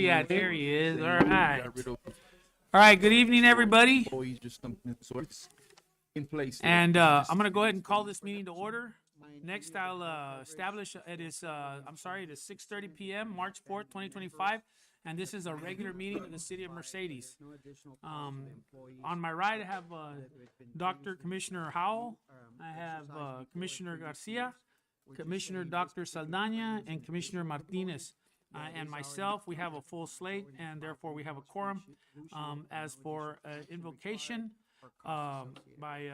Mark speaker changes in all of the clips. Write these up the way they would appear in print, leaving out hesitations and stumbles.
Speaker 1: he at? There he is. All right. All right. Good evening, everybody. And I'm going to go ahead and call this meeting to order. Next, I'll establish it is, it is 6:30 p.m., March 4th, 2025. And this is a regular meeting of the City of Mercedes. On my right, I have Dr. Commissioner Howell. I have Commissioner Garcia, Commissioner Dr. Saldana, and Commissioner Martinez. And myself, we have a full slate, and therefore we have a quorum. As for invocation by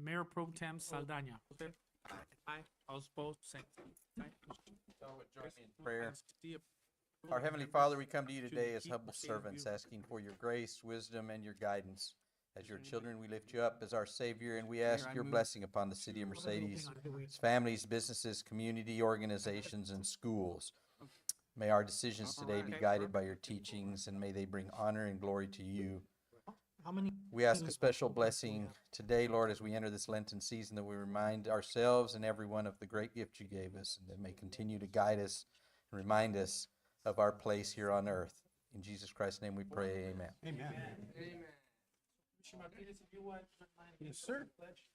Speaker 1: Mayor Pro Tem Saldana. Aye. All opposed, same.
Speaker 2: Join me in prayer. Our Heavenly Father, we come to you today as humble servants, asking for your grace, wisdom, and your guidance. As your children, we lift you up as our Savior, and we ask your blessing upon the City of Mercedes, its families, businesses, community organizations, and schools. May our decisions today be guided by your teachings, and may they bring honor and glory to you. We ask a special blessing today, Lord, as we enter this Lenten season, that we remind ourselves and everyone of the great gift you gave us, and that may continue to guide us and remind us of our place here on earth. In Jesus Christ's name we pray, amen.
Speaker 1: Amen.
Speaker 3: Yes, sir.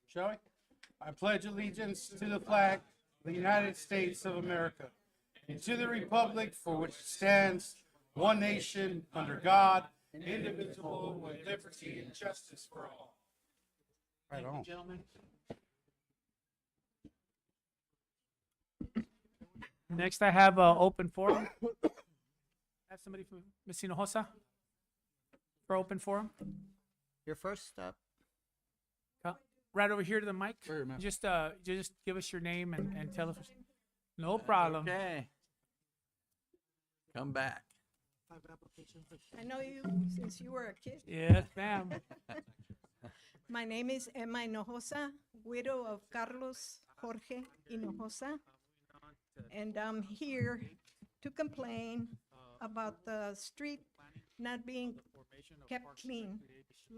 Speaker 3: Shall we? I pledge allegiance to the flag of the United States of America and to the republic for which it stands, one nation, under God, indivisible, with liberty and justice for all. Right on.
Speaker 1: Gentlemen. Next, I have open forum. Have somebody from Ms. Hinojosa for open forum.
Speaker 4: Your first step.
Speaker 1: Right over here to the mic.
Speaker 3: Sure, ma'am.
Speaker 1: Just give us your name and tell us. No problem.
Speaker 4: Okay. Come back.
Speaker 5: I know you since you were a kid.
Speaker 1: Yes, ma'am.
Speaker 5: My name is Emma Hinojosa, widow of Carlos Jorge Hinojosa. And I'm here to complain about the street not being kept clean,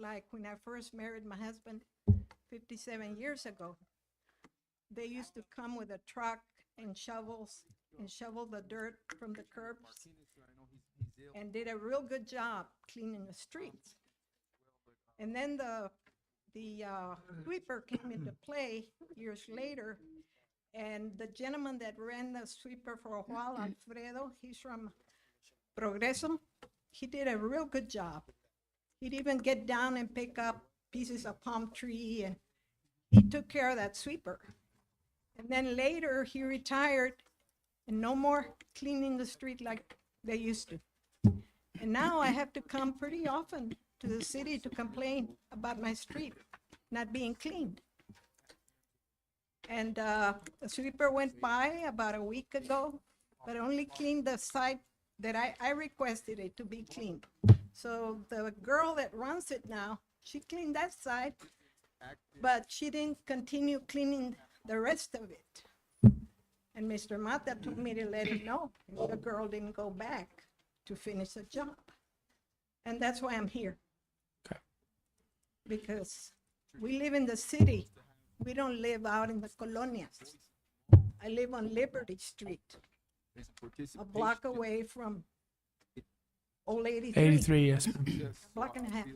Speaker 5: like when I first married my husband 57 years ago. They used to come with a truck and shovels and shovel the dirt from the curbs and did a real good job cleaning the streets. And then the sweeper came into play years later, and the gentleman that ran the sweeper for a while, Alfredo, he's from Progreso, he did a real good job. He'd even get down and pick up pieces of palm tree, and he took care of that sweeper. And then later he retired, and no more cleaning the street like they used to. And now I have to come pretty often to the city to complain about my street not being cleaned. And the sweeper went by about a week ago, but only cleaned the side that I requested it to be cleaned. So the girl that runs it now, she cleaned that side, but she didn't continue cleaning the rest of it. And Mr. Mata told me to let him know the girl didn't go back to finish the job. And that's why I'm here.
Speaker 1: Okay.
Speaker 5: Because we live in the city. We don't live out in the colonias. I live on Liberty Street, a block away from Old 83.
Speaker 1: 83, yes, ma'am.
Speaker 5: A block and a half.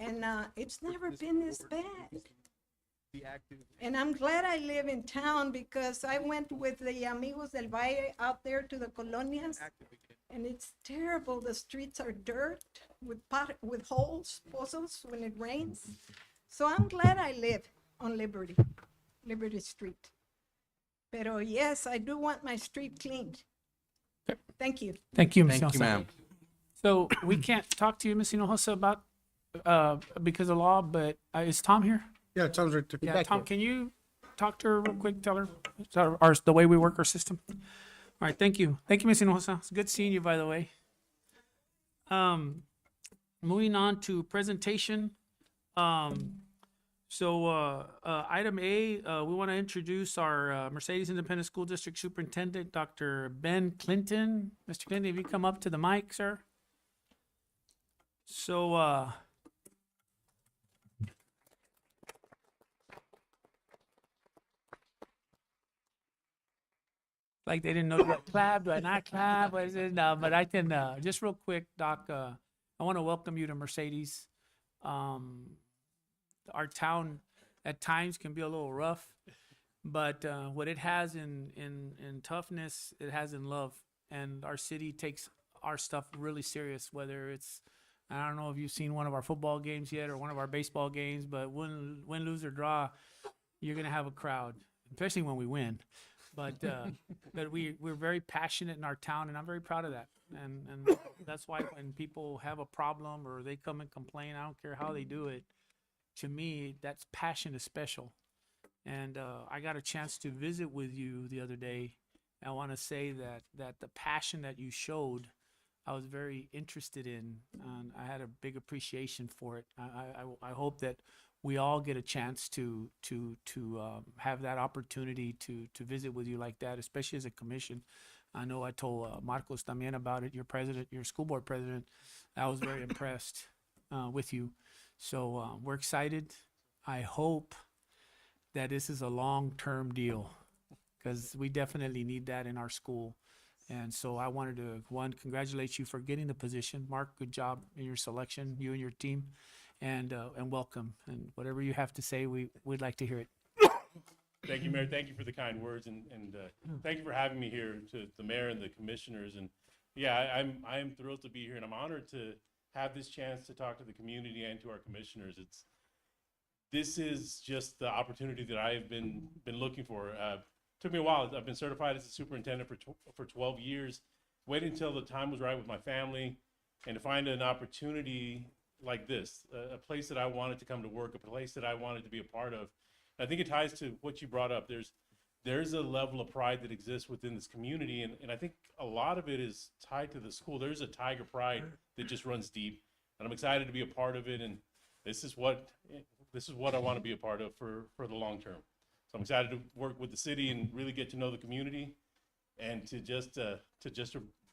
Speaker 5: And it's never been this bad. And I'm glad I live in town because I went with the Amigos del Valle out there to the colonias, and it's terrible. The streets are dirt with holes, pozos when it rains. So I'm glad I live on Liberty Street. Pero yes, I do want my street cleaned. Thank you.
Speaker 1: Thank you, Ms.
Speaker 4: Thank you,
Speaker 1: Hinojosa.
Speaker 4: ma'am.
Speaker 1: So we can't talk to you, Ms. Hinojosa, about because of law, but is Tom here?
Speaker 3: Yeah, Tom's right there.
Speaker 1: Yeah, Tom, can you talk to her real quick? Tell her the way we work our system. All right, thank you. Thank you, Ms. Hinojosa. It's good seeing you, by the way. Moving on to presentation. Item A, we want to introduce our Mercedes Independent School District Superintendent, Dr. Ben Clinton. Mr. Clinton, if you come up to the mic, sir. So, Like they didn't know, do I clap, do I not clap? What is it? No, but I can, just real quick, Doc, I want to welcome you to Mercedes. Our town at times can be a little rough, but what it has in toughness, it has in love. And our city takes our stuff really serious, whether it's, I don't know if you've seen one of our football games yet or one of our baseball games, but win, lose, or draw, you're going to have a crowd, especially when we win. But we're very passionate in our town, and I'm very proud of that. And that's why when people have a problem or they come and complain, I don't care how they do it. To me, that's passion is special. And I got a chance to visit with you the other day. I want to say that the passion that you showed, I was very interested in, and I had a big appreciation for it. I hope that we all get a chance to have that opportunity to visit with you like that, especially as a commission. I know I told Marcos también about it, your president, your school board president. I was very impressed with you. So we're excited. I hope that this is a long-term deal because we definitely need that in our school. And so I wanted to, one, congratulate you for getting the position. Mark, good job in your selection, you and your team, and welcome. And whatever you have to say, we'd like to hear it.
Speaker 6: Thank you, Mayor. Thank you for the kind words, and thank you for having me here, to the mayor and the commissioners. And yeah, I am thrilled to be here, and I'm honored to have this chance to talk to the community and to our commissioners. This is just the opportunity that I have been looking for. Took me a while. I've been certified as a superintendent for 12 years. Waited until the time was right with my family, and to find an opportunity like this, a place that I wanted to come to work, a place that I wanted to be a part of. I think it ties to what you brought up. There's a level of pride that exists within this community, and I think a lot of it is tied to the school. There's a tiger pride that just runs deep, and I'm excited to be a part of it. And this is what I want to be a part of for the long term. So I'm excited to work with the city and really get to know the community, and to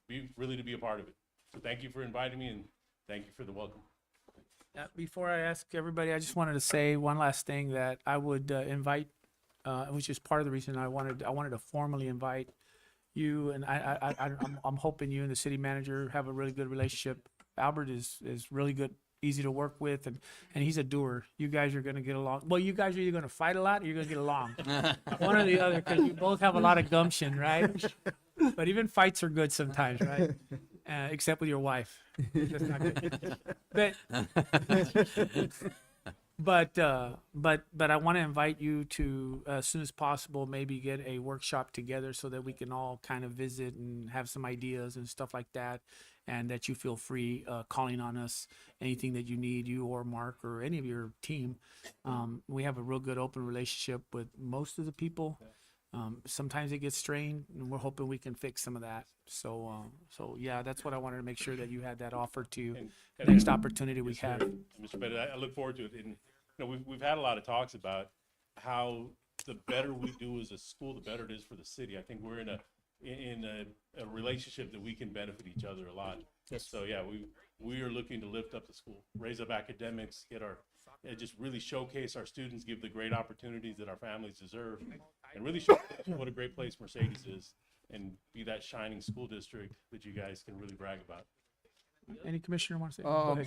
Speaker 6: be a part of it. So thank you for inviting me, and thank you for the welcome.
Speaker 1: Before I ask everybody, I just wanted to say one last thing that I would invite, which is part of the reason I wanted to formally invite you, and I'm hoping you and the city manager have a really good relationship. Albert is really good, easy to work with, and he's a doer. You guys are going to get along. Well, you guys are either going to fight a lot or you're going to get along. One or the other, because you both have a lot of gumption, right? But even fights are good sometimes, right? Except with your wife. That's not good. But I want to invite you to, as soon as possible, maybe get a workshop together so that we can all kind of visit and have some ideas and stuff like that, and that you feel free calling on us anything that you need, you or Mark or any of your team. We have a real good open relationship with most of the people. Sometimes it gets strained, and we're hoping we can fix some of that. So yeah, that's what I wanted to make sure that you had that offer to you. Next opportunity we have.
Speaker 6: Mr. Bennett, I look forward to it. And we've had a lot of talks about how the better we do as a school, the better it is for the city. I think we're in a relationship that we can benefit each other a lot.
Speaker 4: Yes.
Speaker 6: So yeah, we are looking to lift up the school, raise up academics, just really showcase our students, give the great opportunities that our families deserve, and really show what a great place Mercedes is, and be that shining school district that you guys can really brag about.
Speaker 1: Any commissioner want to say? Go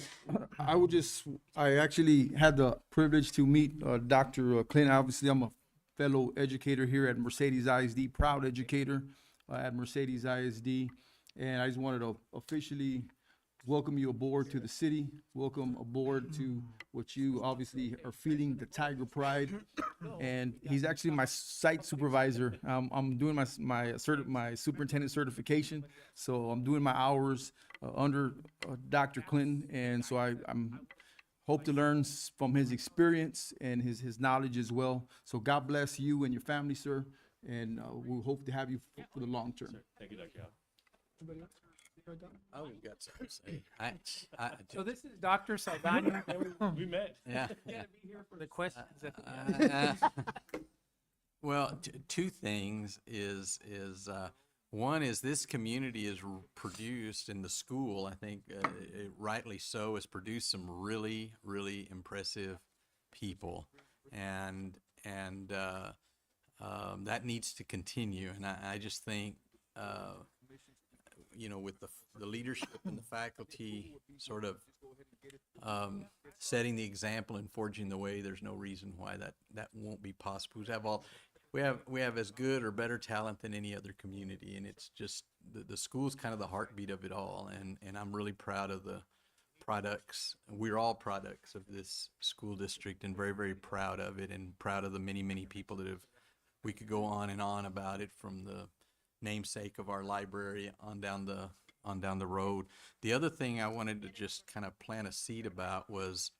Speaker 1: ahead.
Speaker 7: I actually had the privilege to meet Dr. Clint. Obviously, I'm a fellow educator here at Mercedes ISD, proud educator at Mercedes ISD. And I just wanted to officially welcome you aboard to the city, welcome aboard to what you obviously are feeling, the Tiger Pride. And he's actually my site supervisor. I'm doing my superintendent certification, so I'm doing my hours under Dr. Clinton, and so I'm hope to learn from his experience and his knowledge as well. So God bless you and your family, sir, and we'll hope to have you for the long term.
Speaker 6: Thank you, Dr. Al.
Speaker 4: I would got something to say.
Speaker 1: So this is Dr. Saldana.
Speaker 6: We met.
Speaker 4: Yeah.
Speaker 1: Be here for the questions at the end.
Speaker 4: Well, two things is one is this community is produced in the school. I think it rightly so has produced some really, really impressive people, and that needs to continue. And I just think, you know, with the leadership and the faculty sort of setting the example and forging the way, there's no reason why that won't be possible. We have as good or better talent than any other community, and it's just the school's kind of the heartbeat of it all. And I'm really proud of the products. We're all products of this school district, and very, very proud of it, and proud of the many, many people that we could go on and on about it, from the namesake of our library on down the road. The other thing I wanted to just kind of plant a seed about was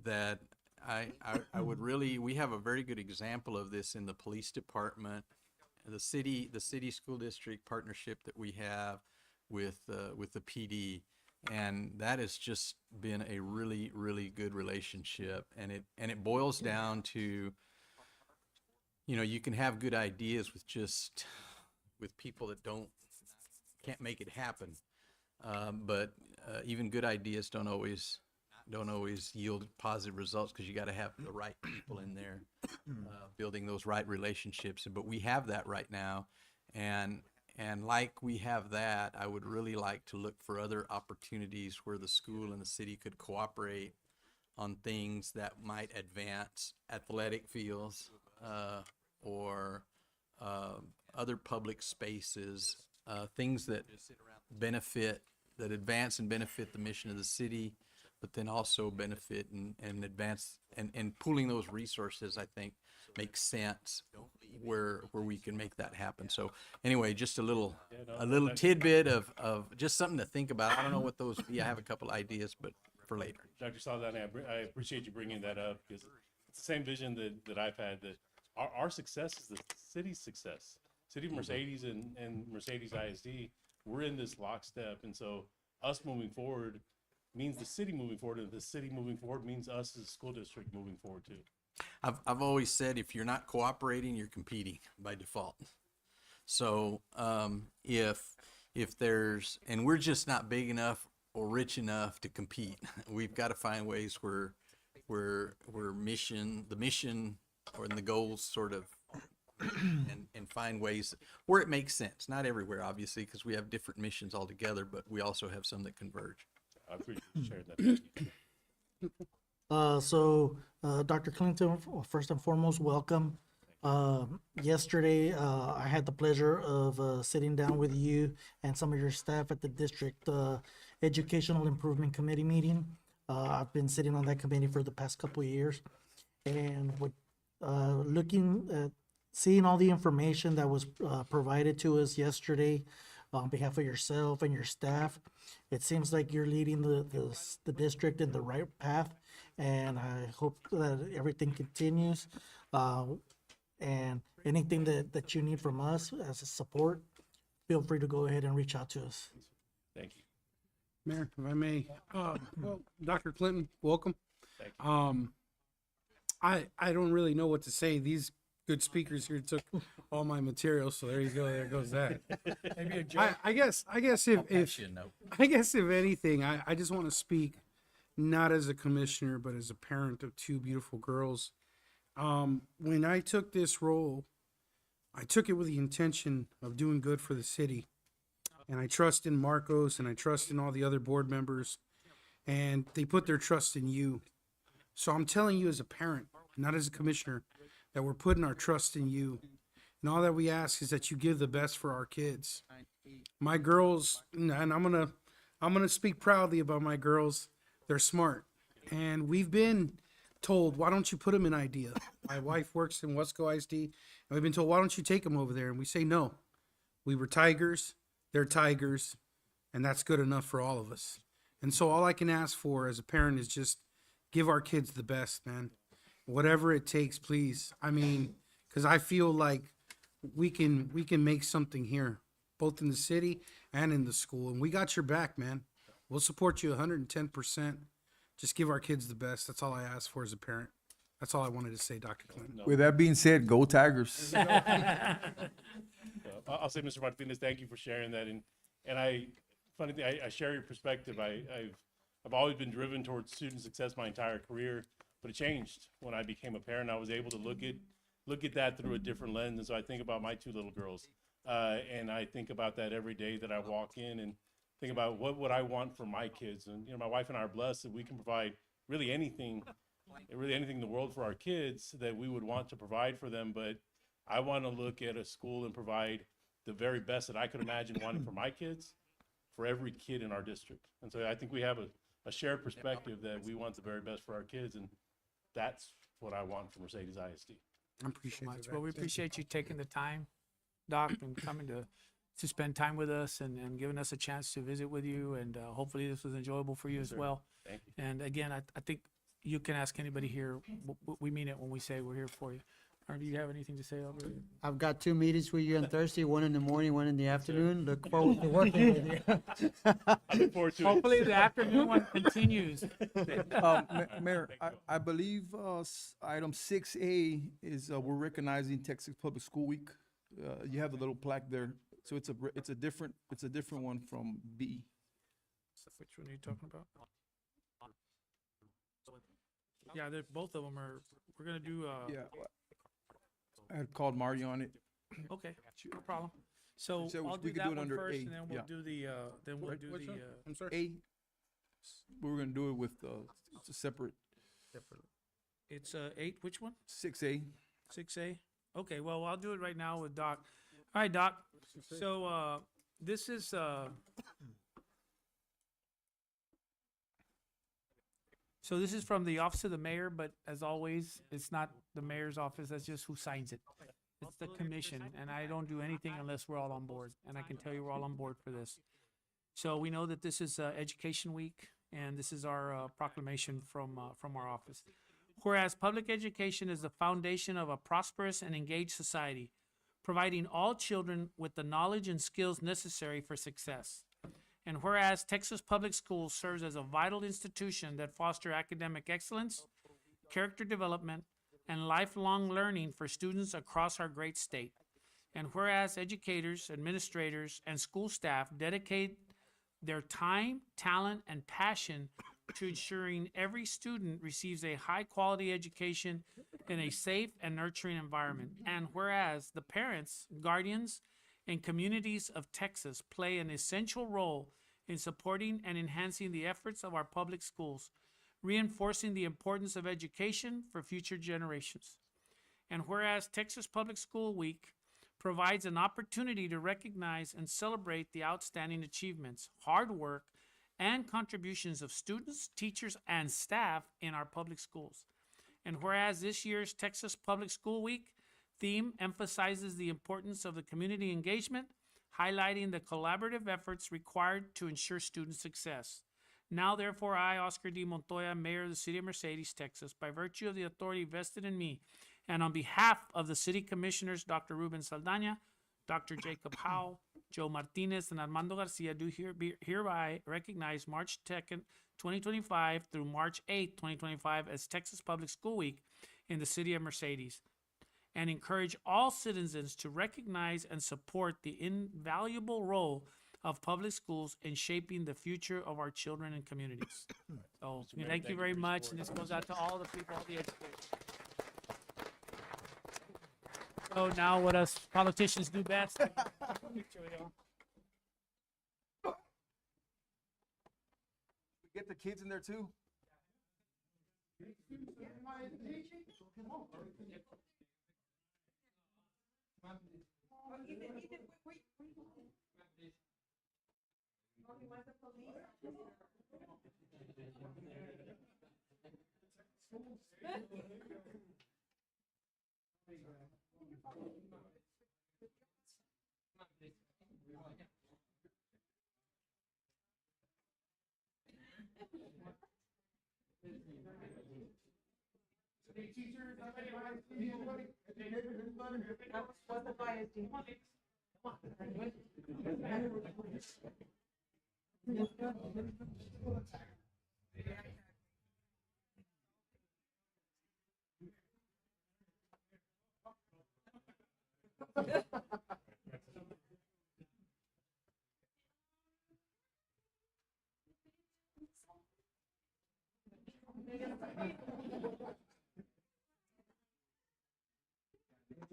Speaker 4: that I would really, we have a very good example of this in the police department, the city school district partnership that we have with the PD, and that has just been a really, really good relationship. And it boils down to, you know, you can have good ideas with people that can't make it happen, but even good ideas don't always yield positive results, because you got to have the right people in there building those right relationships. But we have that right now, and like we have that, I would really like to look for other opportunities where the school and the city could cooperate on things that might advance athletic fields or other public spaces, things that advance and benefit the mission of the city, but then also benefit and advance, and pooling those resources, I think, makes sense where we can make that happen. So anyway, just a little tidbit of just something to think about. I don't know what those be. I have a couple ideas, but for later.
Speaker 6: Dr. Saldana, I appreciate you bringing that up, because it's the same vision that I've had, that our success is the city's success. City of Mercedes and Mercedes ISD, we're in this lockstep. And so us moving forward means the city moving forward, and the city moving forward means us as a school district moving forward too.
Speaker 4: I've always said, if you're not cooperating, you're competing by default. So if there's, and we're just not big enough or rich enough to compete, we've got to find ways where the mission or the goals sort of, and find ways where it makes sense. Not everywhere, obviously, because we have different missions altogether, but we also have some that converge.
Speaker 6: I appreciate you sharing that. Thank you.
Speaker 8: Dr. Clinton, first and foremost, welcome. Yesterday, I had the pleasure of sitting down with you and some of your staff at the district educational improvement committee meeting. I've been sitting on that committee for the past couple of years, and looking at seeing all the information that was provided to us yesterday on behalf of yourself and your staff, it seems like you're leading the district in the right path, and I hope that everything continues. And anything that you need from us as a support, feel free to go ahead and reach out to us.
Speaker 6: Thank you.
Speaker 3: Mayor, if I may, well, Dr. Clinton, welcome.
Speaker 6: Thank you.
Speaker 3: I don't really know what to say. These good speakers here took all my material, so there you go. There goes that.
Speaker 1: Maybe a joke.
Speaker 3: I guess if anything, I just want to speak not as a commissioner, but as a parent of two beautiful girls. When I took this role, I took it with the intention of doing good for the city. And I trust in Marcos, and I trust in all the other board members, and they put their trust in you. So I'm telling you as a parent, not as a commissioner, that we're putting our trust in you. And all that we ask is that you give the best for our kids. My girls, and I'm gonna speak proudly about my girls. They're smart. And we've been told, why don't you put them in IDEA? My wife works in Wesco ISD, and we've been told, why don't you take them over there? And we say, no. We were Tigers, they're Tigers, and that's good enough for all of us. And so all I can ask for as a parent is just give our kids the best, man. Whatever it takes, please. I mean, because I feel like we can make something here, both in the city and in the school. And we got your back, man. We'll support you 110%. Just give our kids the best. That's all I ask for as a parent. That's all I wanted to say, Dr. Clinton.
Speaker 7: With that being said, go Tigers.
Speaker 6: I'll say, Mr. Martinez, thank you for sharing that. And funny thing, I share your perspective. I've always been driven towards student success my entire career. but it changed when I became a parent. I was able to look at that through a different lens. And so I think about my two little girls, and I think about that every day that I walk in and think about what would I want for my kids. And, you know, my wife and I are blessed that we can provide really anything in the world for our kids that we would want to provide for them. But I want to look at a school and provide the very best that I could imagine wanting for my kids, for every kid in our district. And so I think we have a shared perspective that we want the very best for our kids, and that's what I want from Mercedes ISD.
Speaker 1: Much. Well, we appreciate you taking the time, Doc, and coming to spend time with us and giving us a chance to visit with you. And hopefully this was enjoyable for you as well.
Speaker 6: Thank you.
Speaker 1: And again, I think you can ask anybody here. We mean it when we say we're here for you. Or do you have anything to say, Albert?
Speaker 9: I've got 2 meetings with you on Thursday, one in the morning, one in the afternoon. Look forward to working with you.
Speaker 6: I look forward to it.
Speaker 1: Hopefully the afternoon one continues.
Speaker 7: Mayor, I believe, item 6A is, we're recognizing Texas Public School Week. You have the little plaque there, so it's a different one from B.
Speaker 1: Which one are you talking about? Yeah, both of them are, we're gonna do,
Speaker 7: Yeah. I had called Marty on it.
Speaker 1: okay, no problem. So
Speaker 7: So
Speaker 1: I'll
Speaker 7: we
Speaker 1: do
Speaker 7: could
Speaker 1: that
Speaker 7: do it
Speaker 1: one
Speaker 7: under
Speaker 1: first,
Speaker 7: A,
Speaker 1: and then we'll
Speaker 7: yeah.
Speaker 1: do the,
Speaker 3: I'm sorry.
Speaker 7: A, we were gonna do it with, it's a separate
Speaker 1: it's 8, which one?
Speaker 7: 6A.
Speaker 1: 6A? Okay, well, I'll do it right now with Doc. All right, Doc. So, this is, so this is from the Office of the Mayor, but as always, it's not the mayor's office, that's just who signs it. It's the commission, and I don't do anything unless we're all on board, and I can tell you we're all on board for this. So we know that this is Education Week, and this is our proclamation from our office. Whereas public education is the foundation of a prosperous and engaged society, providing all children with the knowledge and skills necessary for success. And whereas Texas Public Schools serves as a vital institution that fosters academic excellence, character development, and lifelong learning for students across our great state. And whereas educators, administrators, and school staff dedicate their time, talent, and passion to ensuring every student receives a high-quality education in a safe and nurturing environment. And whereas the parents, guardians, and communities of Texas play an essential role in supporting and enhancing the efforts of our public schools, reinforcing the importance of education for future generations. And whereas Texas Public School Week provides an opportunity to recognize and celebrate the outstanding achievements, hard work, and contributions of students, teachers, and staff in our public schools. And whereas this year's Texas Public School Week theme emphasizes the importance of the community engagement, highlighting the collaborative efforts required to ensure student success. Now, therefore, I, Oscar D. Montoya, Mayor of the City of Mercedes, Texas, by virtue of the authority vested in me, and on behalf of the City Commissioners, Dr. Ruben Saldana, Dr. Jacob Howe, Joe Martinez, and Armando Garcia, do hereby recognize March 2nd, 2025 through March 8th, 2025 as Texas Public School Week in the City of Mercedes, and encourage all citizens to recognize and support the invaluable role of public schools in shaping the future of our children and communities. So,
Speaker 6: Mayor,
Speaker 1: thank you very much, and this goes out to all the people, all the educators. So now what us politicians do best.
Speaker 7: Get the kids in there too?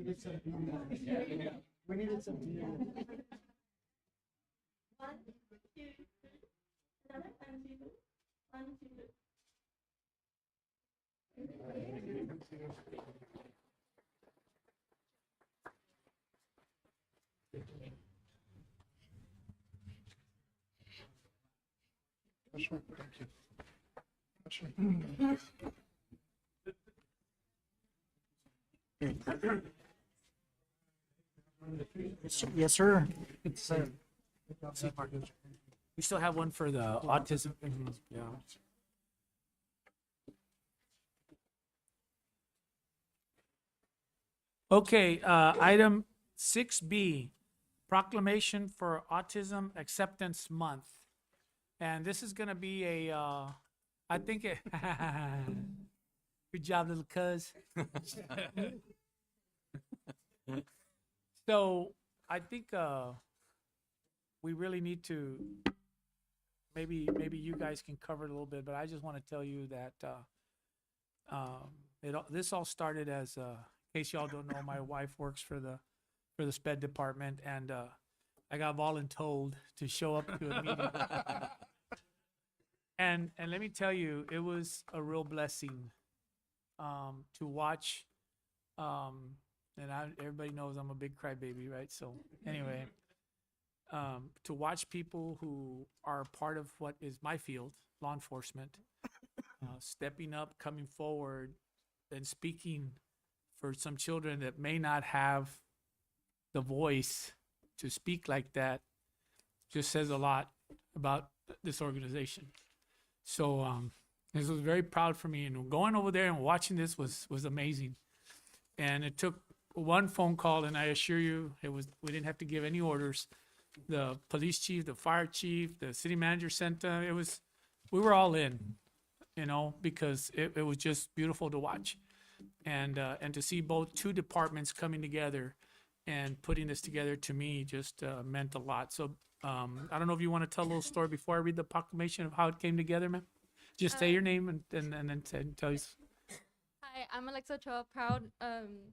Speaker 9: We needed some.
Speaker 8: Yes, sir.
Speaker 1: We still have one for the autism. Yeah. Okay, item 6B, proclamation for Autism Acceptance Month. And this is gonna be a, I think it, good job, little cuz. So I think we really need to, maybe you guys can cover it a little bit, but I just want to tell you that this all started as, in case y'all don't know, my wife works for the SPED department, and I got voluntold to show up to a meeting. And let me tell you, it was a real blessing to watch. And everybody knows I'm a big crybaby, right? So anyway, to watch people who are part of what is my field, law enforcement, stepping up, coming forward, and speaking for some children that may not have the voice to speak like that, just says a lot about this organization. So this was very proud for me, and going over there and watching this was amazing. And it took one phone call, and I assure you, we didn't have to give any orders. The police chief, the fire chief, the city manager sent, we were all in, because it was just beautiful to watch. And to see two departments coming together and putting this together, to me, just meant a lot. So I don't know if you want to tell a little story before I read the proclamation of how it came together, ma'am? Just say your name and then tell us.
Speaker 10: Hi, I'm Alexa Ochoa, proud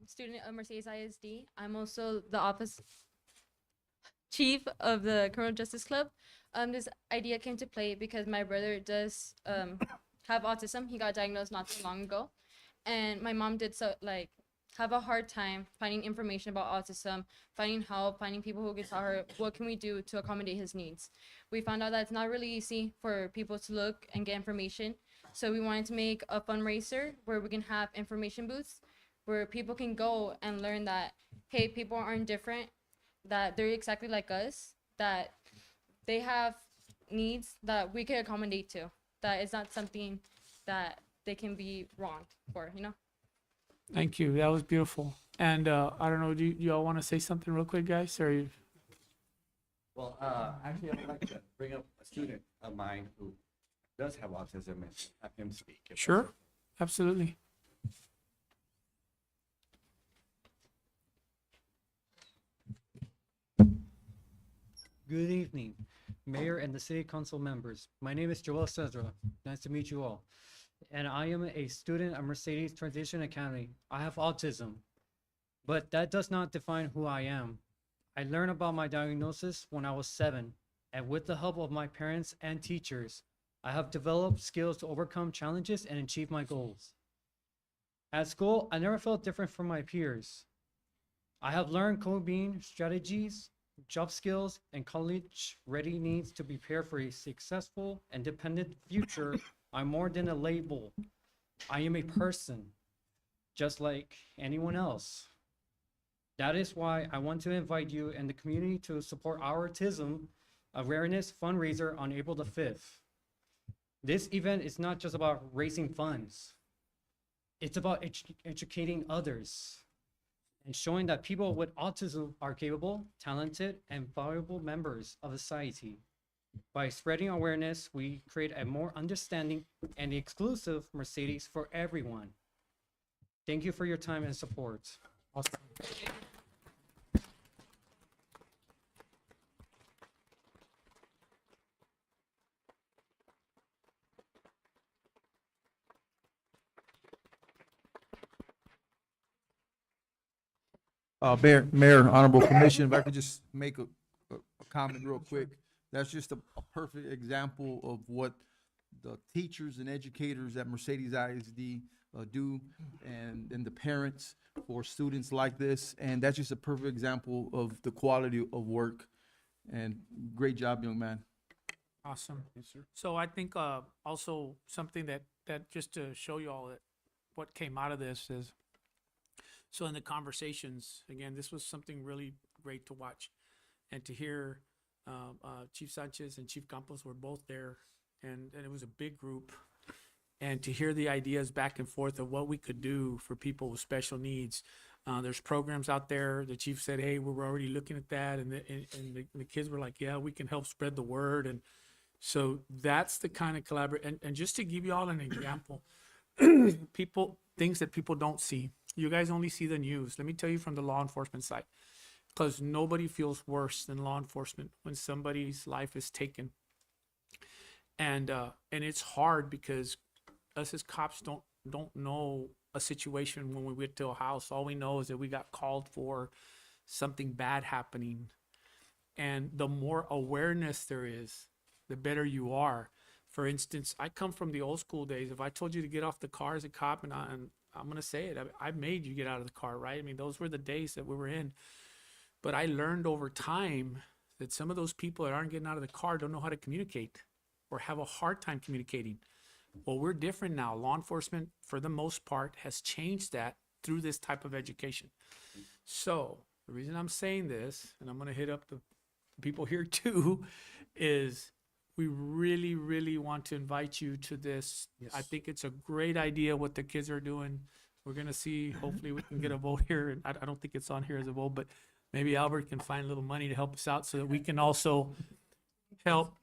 Speaker 10: student of Mercedes ISD. I'm also the office chief of the Criminal Justice Club. This idea came to play because my brother does have autism. He got diagnosed not too long ago, and my mom did have a hard time finding information about autism, finding help, finding people who could tell her what can we do to accommodate his needs. We found out that it's not really easy for people to look and get information. So we wanted to make a fundraiser where we can have information booths where people can go and learn that, hey, people aren't different, that they're exactly like us, that they have needs that we can accommodate to, that it's not something that they can be wronged for,
Speaker 1: Thank you. That was beautiful. And I don't know, do you all want to say something real quick, guys? Or
Speaker 11: Well, actually, I would like to bring up a student of mine who does have autism and have him speak. if
Speaker 1: Sure, absolutely.
Speaker 9: Good evening, Mayor and the City Council members. My name is Joel Cesra. Nice to meet you all. And I am a student at Mercedes Transition Academy. I have autism, but that does not define who I am. I learned about my diagnosis when I was 7, and with the help of my parents and teachers, I have developed skills to overcome challenges and achieve my goals. At school, I never felt different from my peers. I have learned coping strategies, job skills, and college-ready needs to prepare for a successful, independent future. I'm more than a label. I am a person, just like anyone else. That is why I want to invite you and the community to support our autism awareness fundraiser on April the 5th. This event is not just about raising funds. It's about educating others and showing that people with autism are capable, talented, and valuable members of society. By spreading awareness, we create a more understanding and exclusive Mercedes for everyone. Thank you for your time and support.
Speaker 1: Awesome.
Speaker 7: Mayor, Honorable Commission, if I could just make a comment real quick. That's just a perfect example of what the teachers and educators at Mercedes ISD do, and the parents for students like this. And that's just a perfect example of the quality of work. And great job, young man.
Speaker 1: Awesome. So I think also something that just to show you all that what came out of this is, so in the conversations, again, this was something really great to watch and to hear. Chief Sanchez and Chief Campos were both there, and it was a big group. And to hear the ideas back and forth of what we could do for people with special needs. There's programs out there. The chief said, hey, we're already looking at that. And the kids were like, yeah, we can help spread the word. And so that's the kind of collaboration. And just to give you all an example, things that people don't see. You guys only see the news. Let me tell you from the law enforcement side, because nobody feels worse than law enforcement when somebody's life is taken. And it's hard because us as cops don't know a situation when we went to a house. All we know is that we got called for something bad happening. And the more awareness there is, the better you are. For instance, I come from the old school days. If I told you to get off the car as a cop, and I'm going to say it, I made you get out of the car, right? I mean, those were the days that we were in. But I learned over time that some of those people that aren't getting out of the car don't know how to communicate or have a hard time communicating. Well, we're different now. Law enforcement, for the most part, has changed that through this type of education. So the reason I'm saying this, and I'm going to hit up the people here too, is we really, really want to invite you to this.
Speaker 3: Yes.
Speaker 1: I think it's a great idea what the kids are doing. We're going to see, hopefully we can get a vote here. And I don't think it's on here as a vote, but maybe Albert can find a little money to help us out so that we can also help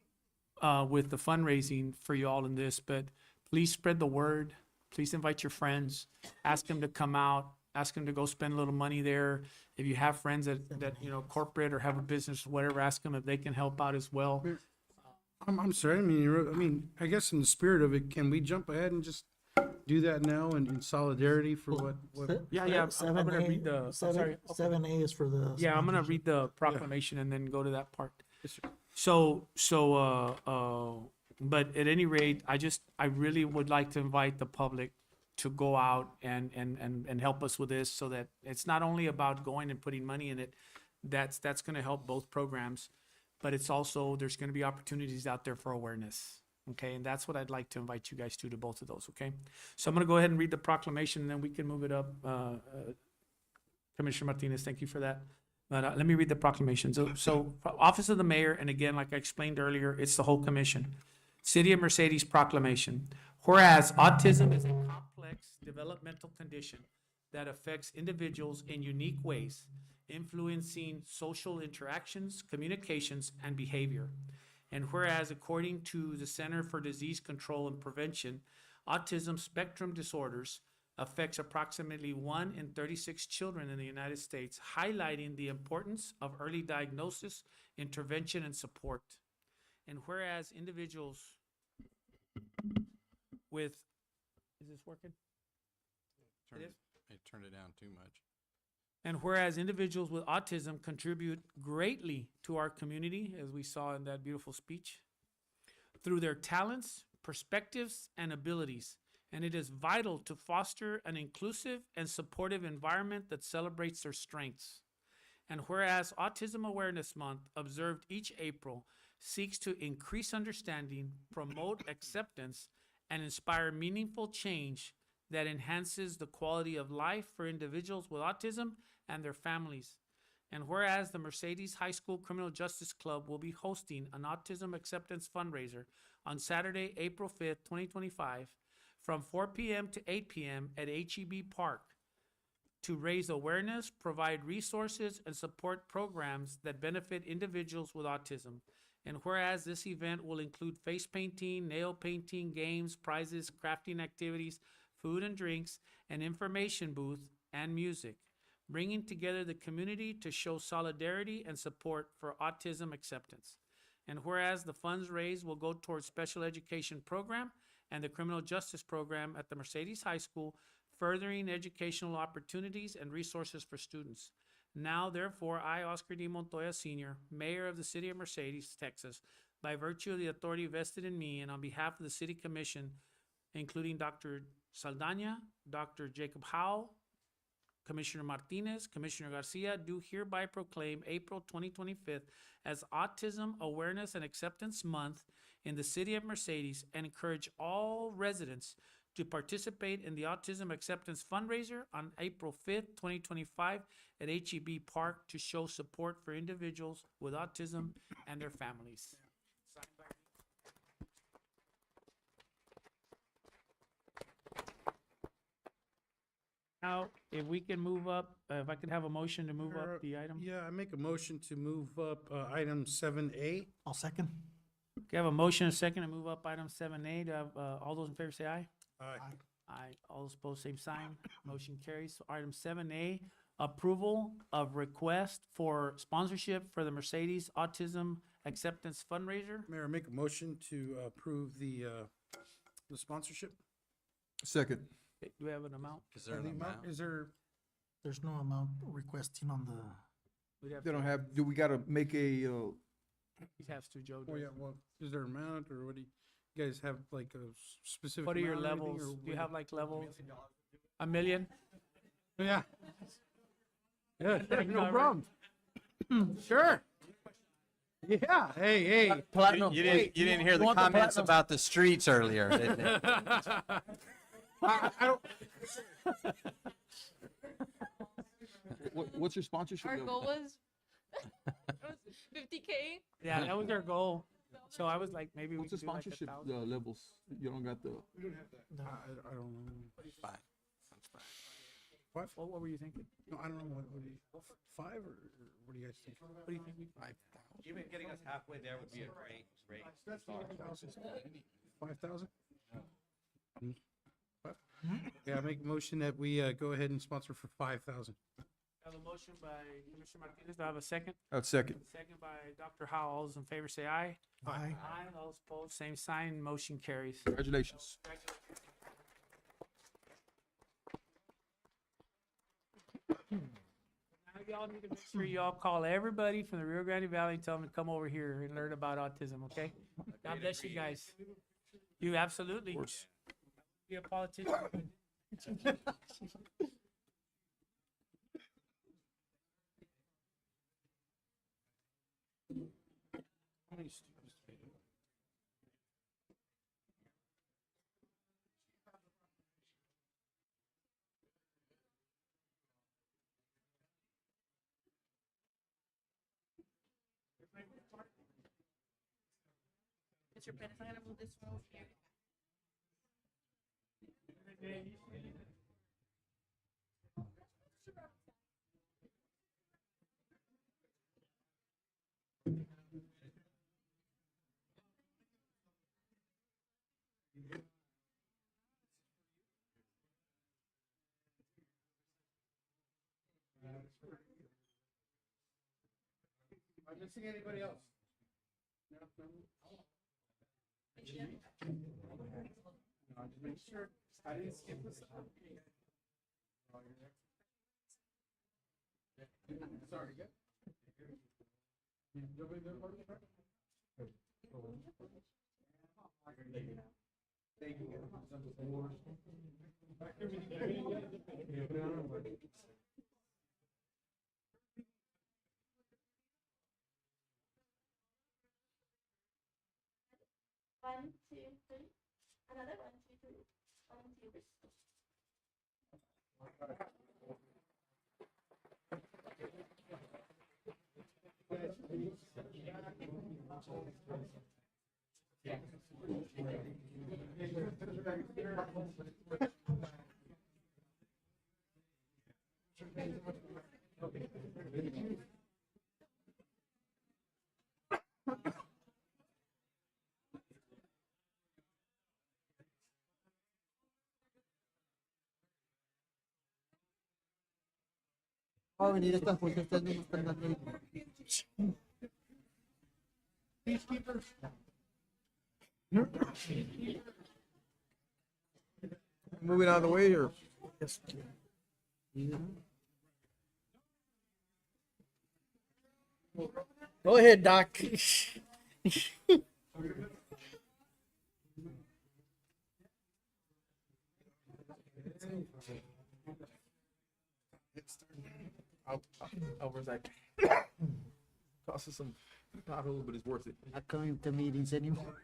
Speaker 1: with the fundraising for you all in this. But please spread the word. Please invite your friends. Ask them to come out. Ask them to go spend a little money there. If you have friends that corporate or have a business, whatever, ask them if they can help out as well.
Speaker 3: I'm sorry, I guess in the spirit of it, can we jump ahead and just do that now in solidarity for what?
Speaker 1: Yeah. I'm gonna read the. I'm sorry.
Speaker 8: 7A is for the.
Speaker 1: Yeah, I'm gonna read the proclamation and then go to that part.
Speaker 3: Yes, sir.
Speaker 1: But at any rate, I really would like to invite the public to go out and help us with this, so that it's not only about going and putting money in it. That's gonna help both programs, but it's also, there's gonna be opportunities out there for awareness. Okay, and that's what I'd like to invite you guys to both of those, okay? So I'm gonna go ahead and read the proclamation, and then we can move it up. Commissioner Martinez, thank you for that. But let me read the proclamation. So Office of the Mayor, and again, like I explained earlier, it's the whole commission. City of Mercedes proclamation. Whereas autism is a complex developmental condition that affects individuals in unique ways, influencing social interactions, communications, and behavior. And whereas, according to the Center for Disease Control and Prevention, autism spectrum disorders affects approximately 1 in 36 children in the United States, highlighting the importance of early diagnosis, intervention, and support. And whereas individuals with, is this working?
Speaker 4: It turned it down too much.
Speaker 1: And whereas individuals with autism contribute greatly to our community, as we saw in that beautiful speech, through their talents, perspectives, and abilities. And it is vital to foster an inclusive and supportive environment that celebrates their strengths. And whereas Autism Awareness Month, observed each April, seeks to increase understanding, promote acceptance, and inspire meaningful change that enhances the quality of life for individuals with autism and their families. And whereas the Mercedes High School Criminal Justice Club will be hosting an autism acceptance fundraiser on Saturday, April 5th, 2025, from 4 p.m. to 8 p.m. at HEB Park to raise awareness, provide resources, and support programs that benefit individuals with autism. And whereas this event will include face painting, nail painting, games, prizes, crafting activities, food and drinks, an information booth, and music, bringing together the community to show solidarity and support for autism acceptance. And whereas the funds raised will go towards special education program and the criminal justice program at the Mercedes High School, furthering educational opportunities and resources for students. Now therefore, I, Oscar D. Montoya Sr., Mayor of the City of Mercedes, Texas, by virtue of the authority vested in me and on behalf of the City Commission, including Dr. Saldana, Dr. Jacob Howe, Commissioner Martinez, Commissioner Garcia, do hereby proclaim April 2025 as Autism Awareness and Acceptance Month in the City of Mercedes and encourage all residents to participate in the Autism Acceptance Fundraiser on April 5th, 2025 at HEB Park to show support for individuals with autism and their families. Now, if we can move up, if I could have a motion to move up the item.
Speaker 3: Yeah, I make a motion to move up, item 7A.
Speaker 8: I'll second.
Speaker 1: Okay, I have a motion, and a second to move up item 7A. Do I have, all those in favor say aye?
Speaker 3: Aye.
Speaker 1: Aye. All those opposed, same sign. Motion carries. So item 7A, approval of request for sponsorship for the Mercedes Autism Acceptance Fundraiser.
Speaker 3: Mayor, I make a motion to approve the sponsorship.
Speaker 7: Second.
Speaker 1: Okay, do we have an amount?
Speaker 4: Is there an
Speaker 3: The
Speaker 4: amount?
Speaker 3: Is there,
Speaker 8: There's no amount requesting on the,
Speaker 1: We'd have
Speaker 7: They
Speaker 1: to-
Speaker 7: don't have, do we gotta make a,
Speaker 1: He has to, Joe.
Speaker 3: oh yeah, well, is there an amount or what do you guys have like a specific?
Speaker 1: What are your
Speaker 3: amount or anything,
Speaker 1: levels?
Speaker 3: or
Speaker 1: Do you
Speaker 3: what-
Speaker 1: have like levels? $1 million?
Speaker 3: Yeah. Yeah,
Speaker 1: Thank you,
Speaker 3: no
Speaker 1: Robert.
Speaker 3: problem. Sure. Yeah, hey.
Speaker 4: You didn't hear the comments about the streets earlier, did you?
Speaker 3: I don't,
Speaker 7: what's your sponsorship?
Speaker 10: Our
Speaker 7: level?
Speaker 10: goal was 50K.
Speaker 1: Yeah, that was our goal. So I was like, maybe we
Speaker 7: What's the
Speaker 1: could do like
Speaker 7: sponsorship
Speaker 1: 1,000.
Speaker 7: levels? You don't got the,
Speaker 3: I don't know.
Speaker 4: Fine.
Speaker 1: What were you thinking?
Speaker 3: No, I don't know, what do you, 5 or what do you guys think?
Speaker 1: What do you think?
Speaker 4: 5,000.
Speaker 11: Even getting us halfway there would be a great start.
Speaker 3: 5,000? Yeah, I make a motion that we, go ahead and sponsor for 5,000.
Speaker 1: I have a motion by Commissioner Martinez. Do I have a second?
Speaker 7: I'd second.
Speaker 1: Second by Dr. Howe. All those in favor say aye.
Speaker 8: aye.
Speaker 1: Aye. All those opposed, same sign. Motion carries.
Speaker 7: Congratulations.
Speaker 1: Now y'all need to make sure y'all call everybody from the Rio Grande Valley and tell them to come over here and learn about autism, okay? God bless you guys. You absolutely. Be a politician.
Speaker 10: Mr. Pettis, I'm gonna move this one over here.
Speaker 3: Am I missing anybody else? No, no. No, just make sure I didn't skip this. Sorry, good. Nobody there, Marty? Thank you.
Speaker 10: One, two, three. Another one, two, three. One, two, three.
Speaker 12: Va a venir estas porque ustedes no están dando el-
Speaker 7: Moving out of the way here.
Speaker 8: Yes. Go ahead, Doc.
Speaker 7: Alvarez, cost us some potholes, but it's worth it.
Speaker 12: Not coming to meetings anymore.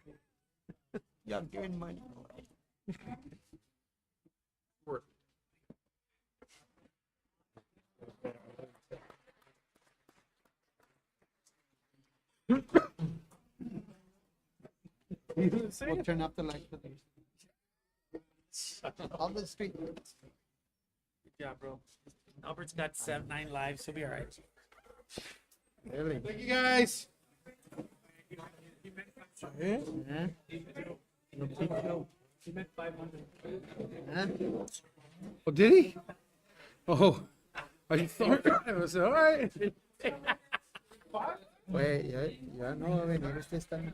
Speaker 12: Y'all giving money away.
Speaker 7: Worth
Speaker 12: We'll turn up the lights for these. On the street.
Speaker 1: Good job, bro. Albert's got 9 lives. He'll be all right.
Speaker 3: Thank you, guys.
Speaker 1: He meant 500.
Speaker 3: Oh, did he? Oh, I thought it was all right.
Speaker 12: Güey, ya no va a venir, usted está.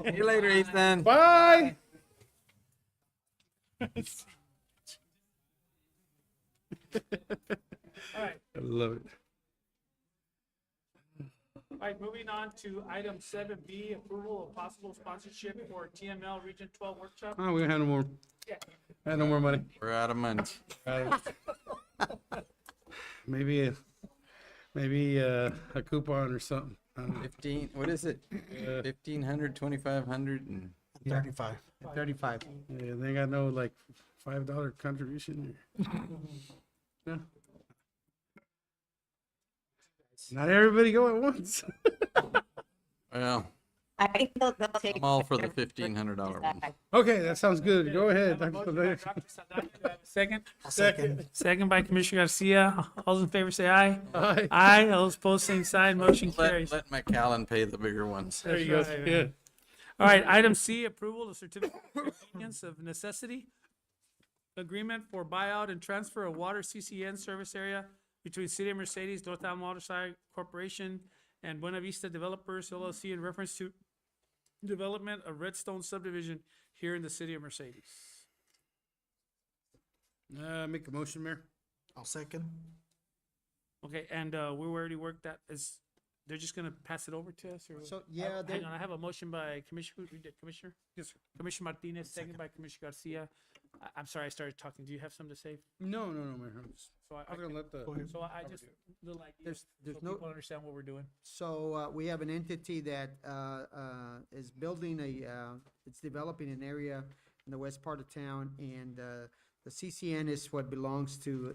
Speaker 4: See you later, Ethan.
Speaker 3: Bye.
Speaker 1: All right.
Speaker 3: I love it.
Speaker 1: All right, moving on to item 7B, approval of possible sponsorship for TML Region 12 workshop.
Speaker 3: Oh, we don't have no more. I have no more money.
Speaker 4: We're out of money.
Speaker 3: Maybe a coupon or something. I don't know.
Speaker 4: 15, what is it? 1,500, 2,500 and
Speaker 8: 35.
Speaker 12: 35.
Speaker 3: Yeah, they got no like $5 contribution. No. Not everybody go at once.
Speaker 4: well,
Speaker 13: I think they'll take.
Speaker 4: I'm all for the $1,500 one.
Speaker 3: Okay, that sounds good. Go ahead. Dr.
Speaker 1: Motion by
Speaker 3: Saldana.
Speaker 1: Dr. Saldana, do I have a second?
Speaker 8: Second.
Speaker 1: Second by Commissioner Garcia. All those in favor say aye.
Speaker 3: Aye.
Speaker 1: Aye. All those opposed, same sign. Motion carries.
Speaker 4: Let McAllen pay the bigger ones.
Speaker 3: There you go.
Speaker 1: That's right,
Speaker 3: Yeah.
Speaker 1: man. All right, item C, approval of certificate of convenience of necessity. Agreement for buyout and transfer of water CCN service area between City of Mercedes, North Alamo Waterside Corporation, and Buena Vista Developers LLC in reference to development of Redstone subdivision here in the City of Mercedes.
Speaker 3: Make a motion, Mayor.
Speaker 8: I'll second.
Speaker 1: Okay, and we already worked that. Is they're just gonna pass it over to us, or?
Speaker 12: So, yeah,
Speaker 1: Hang on, I have a motion by Commissioner, who did, Commissioner? Yes, sir. Commissioner Martinez, second by Commissioner Garcia. I'm sorry, I started talking. Do you have something to say?
Speaker 3: No, Mayor.
Speaker 1: So
Speaker 3: I was gonna let the.
Speaker 1: So I just, little idea,
Speaker 12: There's
Speaker 1: so
Speaker 12: no-
Speaker 1: people understand what we're doing.
Speaker 12: So, we have an entity that, is building it's developing an area in the west part of town, and, the CCN is what belongs to,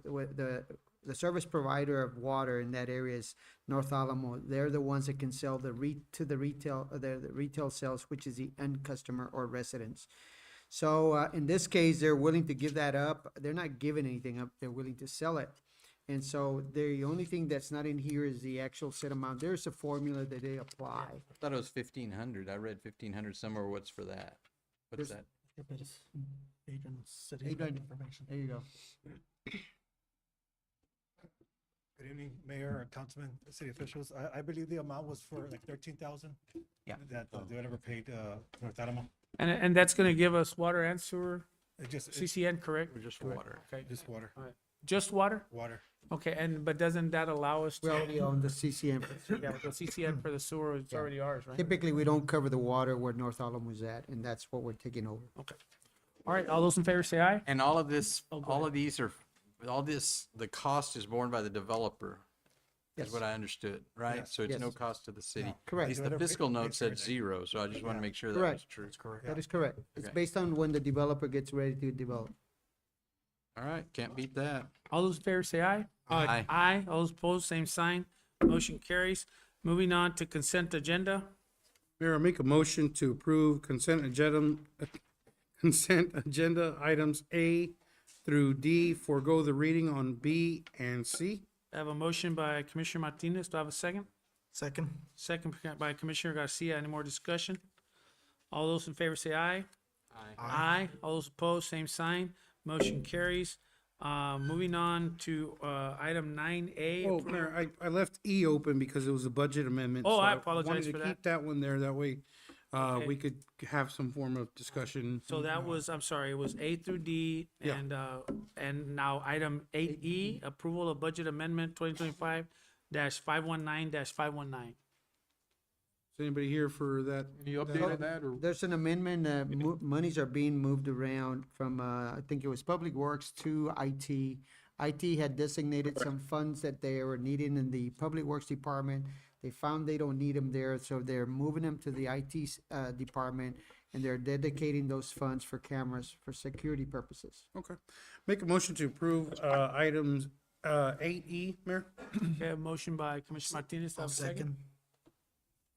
Speaker 12: the service provider of water in that area is North Alamo. They're the ones that can sell the retail sales, which is the end customer or residents. So, in this case, they're willing to give that up. They're not giving anything up. They're willing to sell it. And so the only thing that's not in here is the actual set amount. There's a formula that they apply.
Speaker 4: I thought it was 1,500. I read 1,500 somewhere. What's for that? What's
Speaker 12: There's-
Speaker 4: that?
Speaker 12: Adrian, there you go.
Speaker 14: Good evening, Mayor and Councilman, city officials. I believe the amount was for like 13,000.
Speaker 12: Yeah.
Speaker 14: That the developer paid North Alamo.
Speaker 1: And that's gonna give us water and sewer,
Speaker 14: It just,
Speaker 1: CCN, correct?
Speaker 4: Or just water?
Speaker 1: Okay,
Speaker 14: just water,
Speaker 1: just water?
Speaker 14: water.
Speaker 1: Okay, but doesn't that allow us
Speaker 12: We
Speaker 1: to?
Speaker 12: already own the CCN.
Speaker 1: Yeah, the CCN for the sewer is already ours, right?
Speaker 12: Typically, we don't cover the water where North Alamo is at, and that's what we're taking over.
Speaker 1: All right, all those in favor say aye.
Speaker 4: And all of this,
Speaker 1: Oh, go
Speaker 4: all
Speaker 1: ahead.
Speaker 4: of these are, all this, the cost is borne by the developer, is
Speaker 12: Yes.
Speaker 4: what I understood, right?
Speaker 14: Yes.
Speaker 4: So it's no
Speaker 12: Yes.
Speaker 4: cost to the city. At
Speaker 12: Correct.
Speaker 4: least the
Speaker 14: Developer
Speaker 4: fiscal
Speaker 14: pays
Speaker 4: note
Speaker 14: for
Speaker 4: said
Speaker 14: everything.
Speaker 4: 0, so I just want to make sure that
Speaker 12: Correct.
Speaker 4: was true.
Speaker 12: That is correct. It's
Speaker 4: Okay.
Speaker 12: based on when the developer gets ready to develop.
Speaker 4: All right, can't beat that.
Speaker 1: All those in favor say aye.
Speaker 4: Aye.
Speaker 1: Aye. All those opposed, same sign. Motion carries. Moving on to consent agenda.
Speaker 3: Mayor, I make a motion to approve consent agenda items A through D, forego the reading on B and C.
Speaker 1: I have a motion by Commissioner Martinez. Do I have a second?
Speaker 8: Second.
Speaker 1: Second by Commissioner Garcia. Any more discussion? All those in favor say aye. Aye. All those opposed, same sign. Motion carries. Moving on to item 9A.
Speaker 3: Oh, Mayor, I left E open because it was a budget amendment.
Speaker 1: Oh,
Speaker 3: so
Speaker 1: I apologize
Speaker 3: wanted
Speaker 1: for
Speaker 3: to
Speaker 1: that.
Speaker 3: keep that one there. That way,
Speaker 1: Okay.
Speaker 3: we could have some form of discussion.
Speaker 1: So that was, I'm sorry, it was A through D,
Speaker 3: Yeah.
Speaker 1: and now item 8E, approval of budget amendment 2025-519-519.
Speaker 3: Is anybody here for that?
Speaker 7: Any update on that, or?
Speaker 12: There's an amendment, monies are being moved around from, I think it was Public Works to IT. IT had designated some funds that they were needing in the Public Works Department. They found they don't need them there, so they're moving them to the IT, department, and they're dedicating those funds for cameras for security purposes.
Speaker 3: Okay. Make a motion to approve, items, 8E, Mayor?
Speaker 1: Okay, a motion by Commissioner Martinez, do I have a second?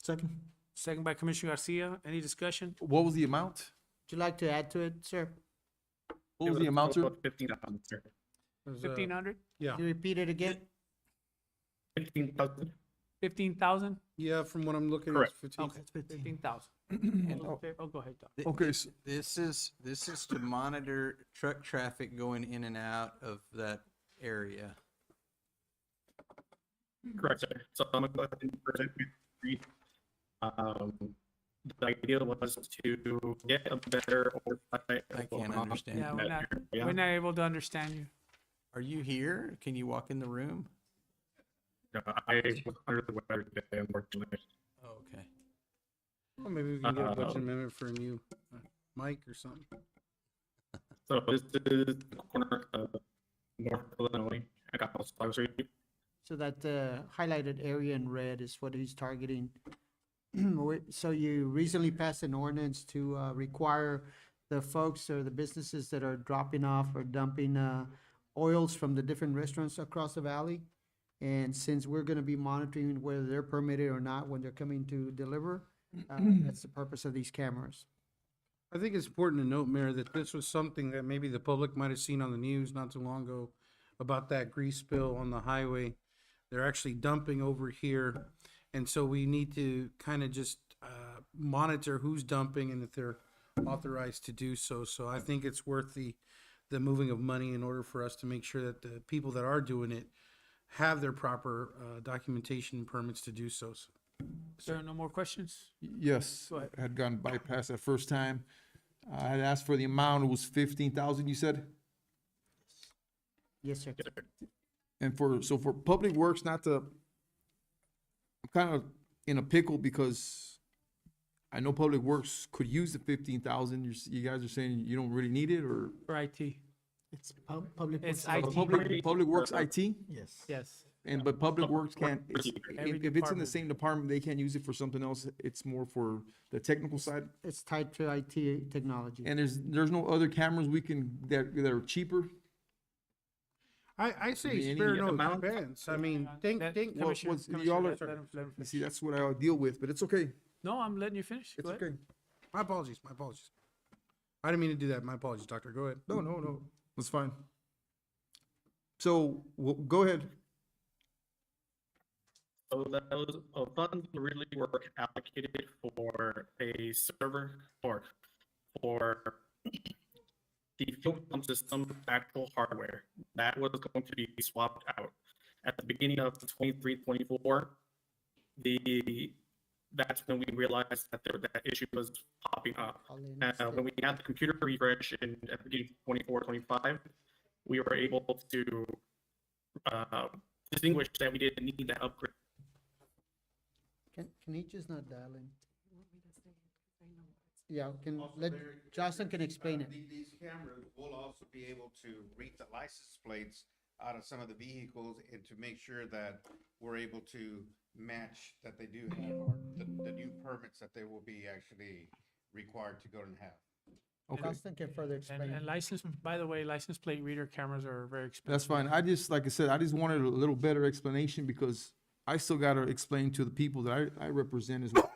Speaker 8: Second.
Speaker 1: Second by Commissioner Garcia. Any discussion?
Speaker 7: What was the amount?
Speaker 12: Would you like to add to it, sir?
Speaker 7: What was the amount, sir?
Speaker 6: 15,000, sir.
Speaker 3: It was,
Speaker 1: 1,500?
Speaker 3: Yeah,
Speaker 12: Can you repeat it again?
Speaker 6: 15,000.
Speaker 1: 15,000?
Speaker 3: yeah, from what I'm looking at,
Speaker 6: Correct.
Speaker 3: it's 15.
Speaker 1: Okay, 15,000. Oh, go ahead, Doc.
Speaker 7: Okay,
Speaker 4: This is to monitor truck traffic going in and out of that area.
Speaker 6: Correct, sir. So I'm going to go ahead and present you. The idea was to get a better oversight.
Speaker 4: I can't understand.
Speaker 1: Yeah,
Speaker 6: that area.
Speaker 1: we're not able to understand you.
Speaker 4: Are you here? Can you walk in the room?
Speaker 6: I was under the weather today, unfortunately.
Speaker 4: Oh, okay.
Speaker 3: Well, maybe we can get a budget amendment from you, Mike or something.
Speaker 6: So this is the corner of North Illinois. I got those flowers for you.
Speaker 12: So that highlighted area in red is what he's targeting. So you recently passed an ordinance to require the folks or the businesses that are dropping off or dumping oils from the different restaurants across the valley. And since we're gonna be monitoring whether they're permitted or not when they're coming to deliver, that's the purpose of these cameras.
Speaker 3: I think it's important to note, Mayor, that this was something that maybe the public might have seen on the news not too long ago about that grease spill on the highway. They're actually dumping over here. And so we need to kind of just monitor who's dumping and if they're authorized to do so. So I think it's worth the moving of money in order for us to make sure that the people that are doing it have their proper documentation and permits to do so.
Speaker 1: Sir, no more questions?
Speaker 7: yes,
Speaker 1: Go ahead.
Speaker 7: had gone bypass that first time. I had asked for the amount, it was 15,000, you said?
Speaker 12: Yes, sir.
Speaker 7: And for Public Works, not to, I'm kind of in a pickle because I know Public Works could use the 15,000. You guys are saying you don't really need it, or
Speaker 1: For IT?
Speaker 8: It's public.
Speaker 1: It's
Speaker 8: works.
Speaker 1: IT.
Speaker 7: Public Works IT?
Speaker 8: Yes.
Speaker 1: Yes.
Speaker 7: But Public Works can't,
Speaker 1: Every
Speaker 7: if it's in the
Speaker 1: department.
Speaker 7: same department, they can't use it for something else. It's more for the technical side.
Speaker 12: It's tied to IT technology.
Speaker 7: And there's no other cameras we can, that are cheaper?
Speaker 3: I say
Speaker 7: Any
Speaker 3: spare no
Speaker 6: amount?
Speaker 3: expense. I mean, think,
Speaker 1: Let-
Speaker 3: think,
Speaker 7: Well,
Speaker 1: Commissioner-
Speaker 7: what's-
Speaker 1: Commissioner,
Speaker 7: y'all
Speaker 1: let
Speaker 7: are-
Speaker 1: him
Speaker 7: You see,
Speaker 1: finish.
Speaker 7: that's what I deal with, but it's okay.
Speaker 1: No, I'm letting you finish.
Speaker 7: It's
Speaker 1: Go ahead.
Speaker 7: okay.
Speaker 3: my apologies, my apologies. I didn't mean to do that. My apologies, Doctor. Go ahead.
Speaker 7: No. That's fine. So, go ahead.
Speaker 6: So those funds really were allocated for a server or for the fuel pump system actual hardware. That was going to be swapped out. At the beginning of 23-24, that's when we realized that that issue was popping up.
Speaker 12: All in
Speaker 6: When we had the computer refresh at the beginning of 24-25, we were able to distinguish that we didn't need that upgrade.
Speaker 12: Can he just not dial in? Yeah, Jocelyn can explain it.
Speaker 13: These cameras will also be able to read the license plates out of some of the vehicles and to make sure that we're able to match that they do have the new permits that they will be actually required to go and have.
Speaker 7: Okay,
Speaker 12: Jocelyn can further explain.
Speaker 1: And license, by the way, license plate reader cameras are very expensive.
Speaker 7: that's fine. Like I said, I just wanted a little better explanation because I still gotta explain to the people that I represent as well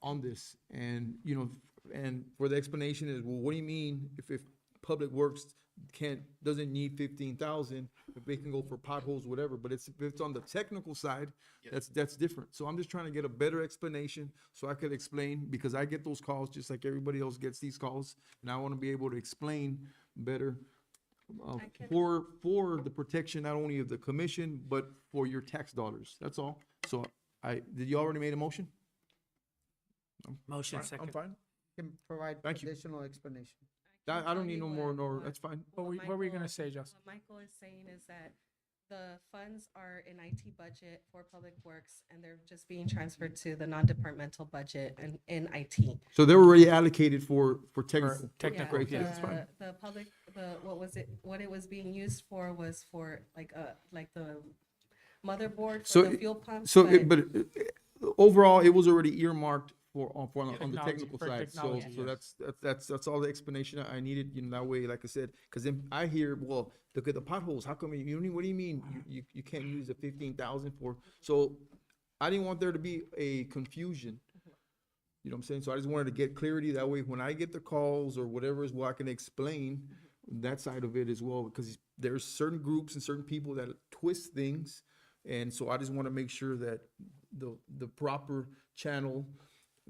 Speaker 7: on this. And, and for the explanation is, well, what do you mean if Public Works doesn't need 15,000, if they can go for potholes, whatever, but if it's on the technical side, that's different. So I'm just trying to get a better explanation so I could explain, because I get those calls just like everybody else gets these calls, and I want to be able to explain better for the protection not only of the commission, but for your tax dollars. That's all. So did you already made a motion?
Speaker 1: Motion
Speaker 7: I'm
Speaker 1: second.
Speaker 7: fine.
Speaker 12: Can provide
Speaker 7: Thank you.
Speaker 12: additional explanation.
Speaker 7: I don't need no more, no, that's fine.
Speaker 1: What were you gonna say, Justin?
Speaker 15: What Michael is saying is that the funds are in IT budget for Public Works, and they're just being transferred to the non-departmental budget and in IT.
Speaker 7: So they were already allocated for technical.
Speaker 1: technical,
Speaker 7: Great, yeah, that's fine.
Speaker 15: The public, what it was being used for was for like the motherboard
Speaker 7: So,
Speaker 15: for the fuel pumps.
Speaker 7: so, overall, it was already earmarked on the
Speaker 1: Technology,
Speaker 7: technical
Speaker 1: for
Speaker 7: side. So,
Speaker 1: technology,
Speaker 7: that's all the explanation I needed, that way, like I said, cause then I hear, well, look at the potholes, how come what do you mean you can't use the 15,000 for? So I didn't want there to be a confusion. You know what I'm saying? So I just wanted to get clarity, that way when I get the calls or whatever is what I can explain that side of it as well, because there's certain groups and certain people that twist things. And so I just want to make sure that the proper channel,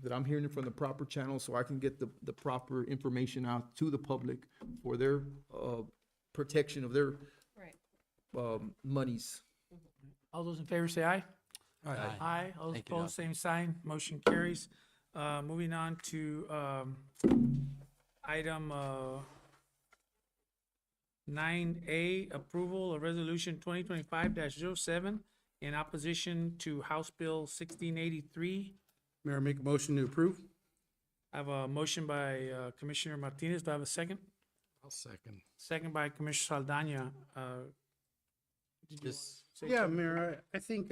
Speaker 7: that I'm hearing it from the proper channel, so I can get the proper information out to the public for their protection of their
Speaker 15: Right.
Speaker 7: monies.
Speaker 1: All those in favor say aye.
Speaker 4: Aye.
Speaker 1: Aye. All those
Speaker 4: Thank you,
Speaker 1: opposed, same sign. Motion carries. Moving on to item 9A, approval of resolution 2025-07 in opposition to House Bill 1683.
Speaker 3: Mayor, make a motion to approve?
Speaker 1: I have a motion by Commissioner Martinez. Do I have a second?
Speaker 4: I'll second.
Speaker 1: Second by Commissioner Saldana. Did you
Speaker 4: Just-
Speaker 1: say
Speaker 3: Yeah,
Speaker 1: something?
Speaker 3: Mayor, I think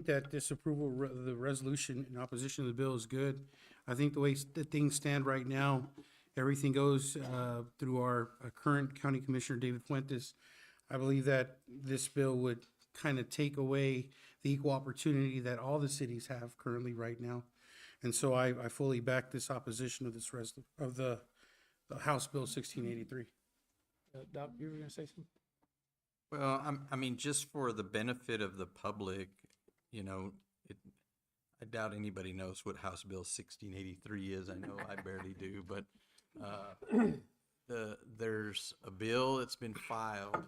Speaker 3: that this approval, the resolution in opposition to the bill is good. I think the way the things stand right now, everything goes through our current county commissioner, David Fuentes. I believe that this bill would kind of take away the equal opportunity that all the cities have currently right now. And so I fully back this opposition of this of the House Bill 1683.
Speaker 1: Doc, you were gonna say something?
Speaker 4: Well, I mean, just for the benefit of the public, I doubt anybody knows what House Bill 1683 is. I know I barely do, but there's a bill that's been filed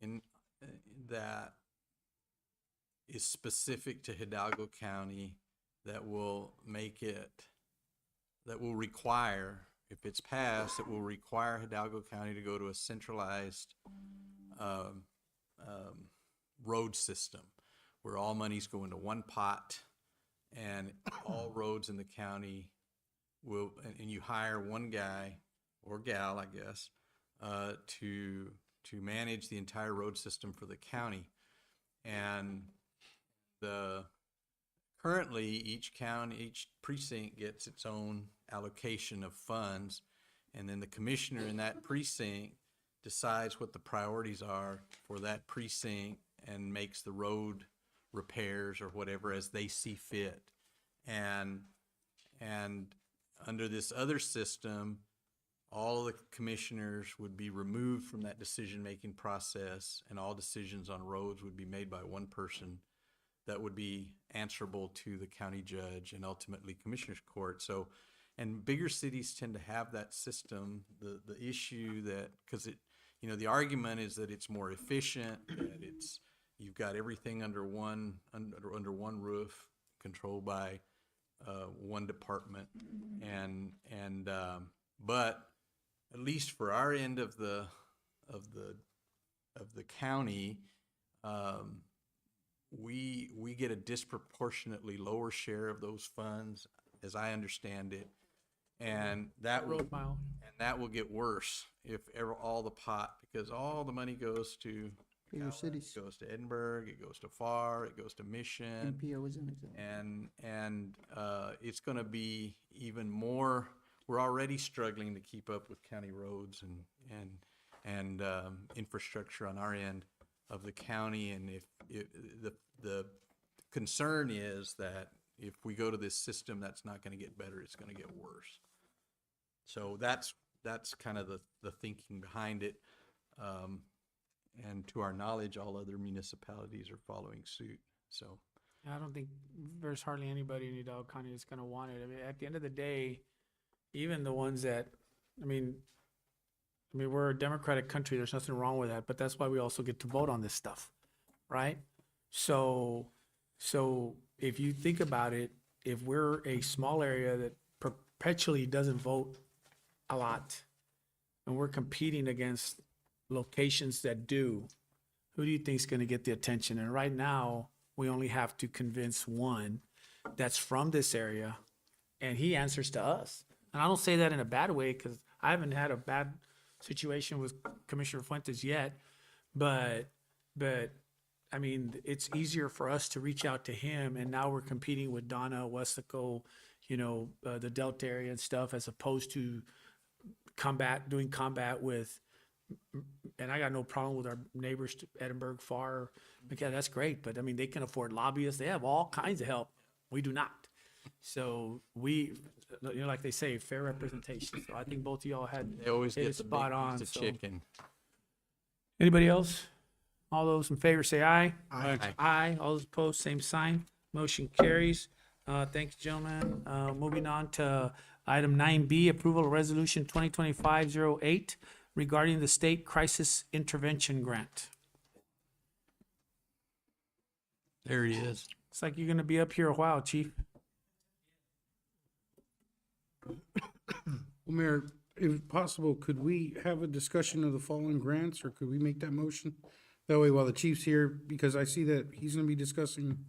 Speaker 4: in that is specific to Hidalgo County that will require, if it's passed, it will require Hidalgo County to go to a centralized road system where all monies go into one pot and all roads in the county and you hire one guy or gal, I guess, to manage the entire road system for the county. And currently each precinct gets its own allocation of funds, and then the commissioner in that precinct decides what the priorities are for that precinct and makes the road repairs or whatever as they see fit. And under this other system, all the commissioners would be removed from that decision-making process, and all decisions on roads would be made by one person that would be answerable to the county judge and ultimately commissioner's court. So, and bigger cities tend to have that system. The issue that, because the argument is that it's more efficient, that you've got everything under one roof, controlled by one department, but at least for our end of the county, we get a disproportionately lower share of those funds, as I understand it, and that will get worse if all the pot, because all the money goes to
Speaker 12: Bigger cities.
Speaker 4: it goes to Edinburgh, it goes to FAR, it goes to Mission,
Speaker 12: NPO is an example.
Speaker 4: and it's going to be even more. We're already struggling to keep up with county roads and infrastructure on our end of the county, and if the concern is that if we go to this system, that's not going to get better; it's going to get worse. So that's kind of the thinking behind it. And to our knowledge, all other municipalities are following suit. So
Speaker 1: I don't think there's hardly anybody in Hidalgo County that's gonna want it. I mean, at the end of the day, even the ones that, I mean, we're a democratic country. There's nothing wrong with that, but that's why we also get to vote on this stuff, right? So if you think about it, if we're a small area that perpetually doesn't vote a lot, and we're competing against locations that do, who do you think is going to get the attention? And right now, we only have to convince one that's from this area, and he answers to us. And I don't say that in a bad way, because I haven't had a bad situation with Commissioner Fuentes yet, but I mean, it's easier for us to reach out to him, and now we're competing with Donna, Westaco, the Delta area and stuff, as opposed to doing combat with, and I got no problem with our neighbors, to Edinburgh, FAR. Okay, that's great, but I mean, they can afford lobbyists. They have all kinds of help. We do not. So like they say, fair representation. So I think both of y'all
Speaker 4: They always
Speaker 1: hit
Speaker 4: get
Speaker 1: it
Speaker 4: the
Speaker 1: spot
Speaker 4: big
Speaker 1: on.
Speaker 4: piece of
Speaker 1: So.
Speaker 4: chicken.
Speaker 1: Anybody else? All those in favor say aye.
Speaker 4: Aye.
Speaker 1: Aye. All those opposed, same sign. Motion carries. Thank you, gentlemen. Moving on to item 9B, approval of resolution 2025-08 regarding the state crisis intervention grant.
Speaker 4: There he is.
Speaker 1: It's like you're gonna be up here a while, chief.
Speaker 3: Well, Mayor, if possible, could we have a discussion of the following grants, or could we make that motion? That way, while the chief's here, because I see that he's gonna be discussing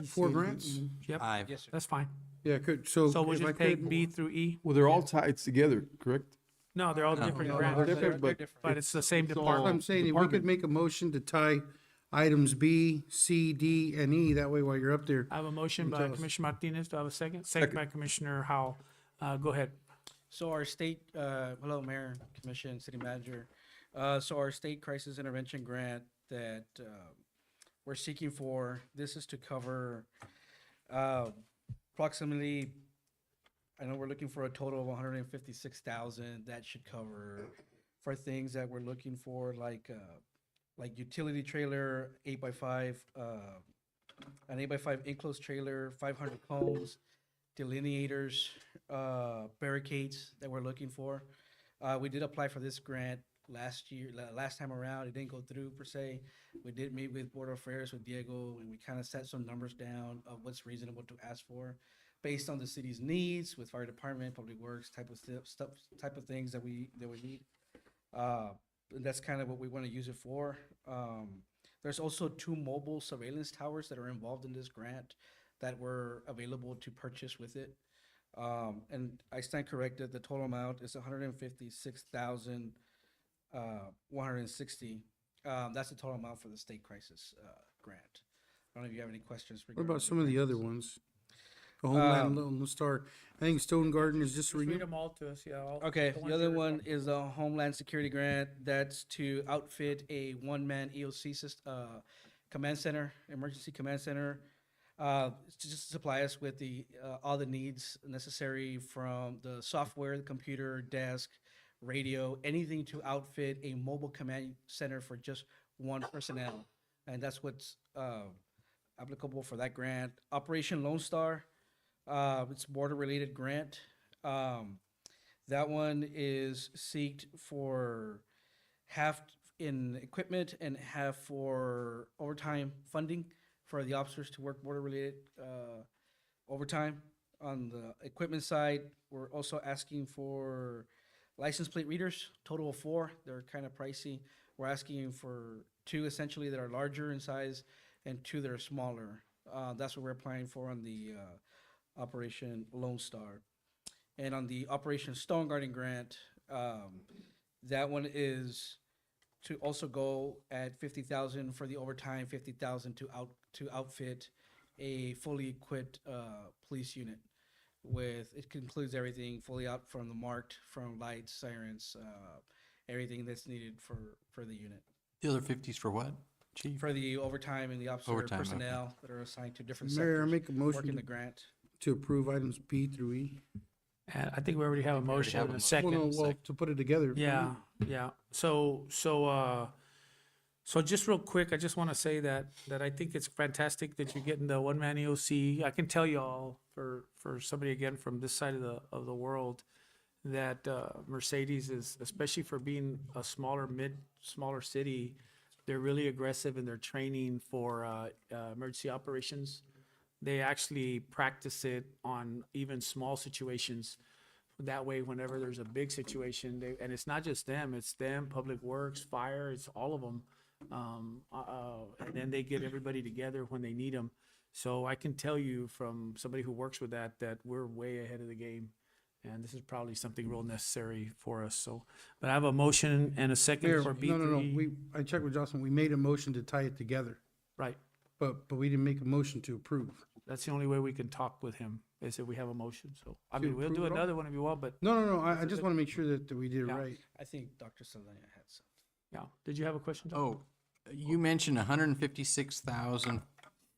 Speaker 3: 4 grants.
Speaker 1: Yep,
Speaker 4: Aye.
Speaker 1: that's fine.
Speaker 3: Yeah, so
Speaker 1: So we'll
Speaker 3: if I
Speaker 1: just take
Speaker 3: could,
Speaker 1: B through E?
Speaker 7: Well, they're all tied together, correct?
Speaker 1: No, they're all different
Speaker 3: No,
Speaker 1: grants,
Speaker 3: they're different,
Speaker 1: but it's the same
Speaker 3: That's what
Speaker 1: department.
Speaker 3: I'm saying, if we could make a motion to tie items B, C, D, and E, that way while you're up there.
Speaker 1: I have a motion by
Speaker 3: Tell us.
Speaker 1: Commissioner Martinez. Do I have a second? Second by Commissioner Howell. Go ahead.
Speaker 16: So our state, hello, Mayor, Commission, City Manager. So our state crisis intervention grant that we're seeking for, this is to cover approximately, I know we're looking for a total of 156,000. That should cover for things that we're looking for, like utility trailer, 8x5, an 8x5 enclosed trailer, 500 cones, delineators, barricades that we're looking for. We did apply for this grant last time around. It didn't go through per se. We did meet with Board of Affairs with Diego, and we kind of set some numbers down of what's reasonable to ask for based on the city's needs with fire department, public works, type of things that we need. And that's kind of what we want to use it for. There's also 2 mobile surveillance towers that are involved in this grant that were available to purchase with it. And I stand corrected, the total amount is 156,160. That's the total amount for the state crisis grant. I don't know if you have any questions.
Speaker 3: What about some of the other ones? The Homeland Lone Star, I think Stone Garden is just
Speaker 1: Just read
Speaker 3: renewed.
Speaker 1: them all to us, yeah.
Speaker 16: Okay, the
Speaker 1: ones
Speaker 16: other
Speaker 1: you're
Speaker 16: one
Speaker 1: talking
Speaker 16: is a Homeland Security grant. That's to outfit a one-man EOC command center, emergency command center. It's just to supply us with all the needs necessary from the software, the computer, desk, radio, anything to outfit a mobile command center for just one personnel. And that's what's applicable for that grant. Operation Lone Star, it's border-related grant. That one is seeked for half in equipment and half for overtime funding for the officers to work border-related overtime. On the equipment side, we're also asking for license plate readers, total of 4. They're kind of pricey. We're asking for 2 essentially that are larger in size and 2 that are smaller. That's what we're applying for on the Operation Lone Star. And on the Operation Stone Garden grant, that one is to also go at 50,000 for the overtime, 50,000 to outfit a fully equipped police unit. It includes everything fully out from the marked, from lights, sirens, everything that's needed for the unit.
Speaker 4: The other 50's for what, Chief?
Speaker 16: For the overtime and the officer
Speaker 4: Overtime, okay.
Speaker 16: personnel that are assigned to different
Speaker 3: Mayor, I
Speaker 16: sectors.
Speaker 3: make a motion
Speaker 16: Working
Speaker 3: to-
Speaker 16: the grant.
Speaker 3: To approve items B through E.
Speaker 1: And I think we already have a motion
Speaker 4: have
Speaker 1: and
Speaker 4: a
Speaker 1: a
Speaker 4: motion.
Speaker 3: Well,
Speaker 1: second.
Speaker 3: no, well, to put it together.
Speaker 1: Yeah, yeah. So just real quick, I just want to say that I think it's fantastic that you're getting the one-man EOC. I can tell you all, for somebody again from this side of the world, that Mercedes is, especially for being a smaller city, they're really aggressive in their training for emergency operations. they actually practice it on even small situations. That way, whenever there's a big situation, and it's not just them, it's them, Public Works, Fire, it's all of them. And then they get everybody together when they need them. So I can tell you from somebody who works with that we're way ahead of the game. And this is probably something real necessary for us. So, but I have a motion and a second
Speaker 3: Mayor,
Speaker 1: for B3.
Speaker 3: no, I checked with Jocelyn, we made a motion to tie it together,
Speaker 1: Right.
Speaker 3: but we didn't make a motion to approve.
Speaker 1: That's the only way we can talk with him, is if we have a motion. So, I
Speaker 3: To
Speaker 1: mean, we'll do
Speaker 3: approve it all?
Speaker 1: another one if you want, but
Speaker 3: No, I just want to make sure that we did it
Speaker 1: Yeah.
Speaker 3: right.
Speaker 16: I think Dr. Saldana had some.
Speaker 1: yeah. Did you have a question, John?
Speaker 4: Oh, you mentioned 156,000.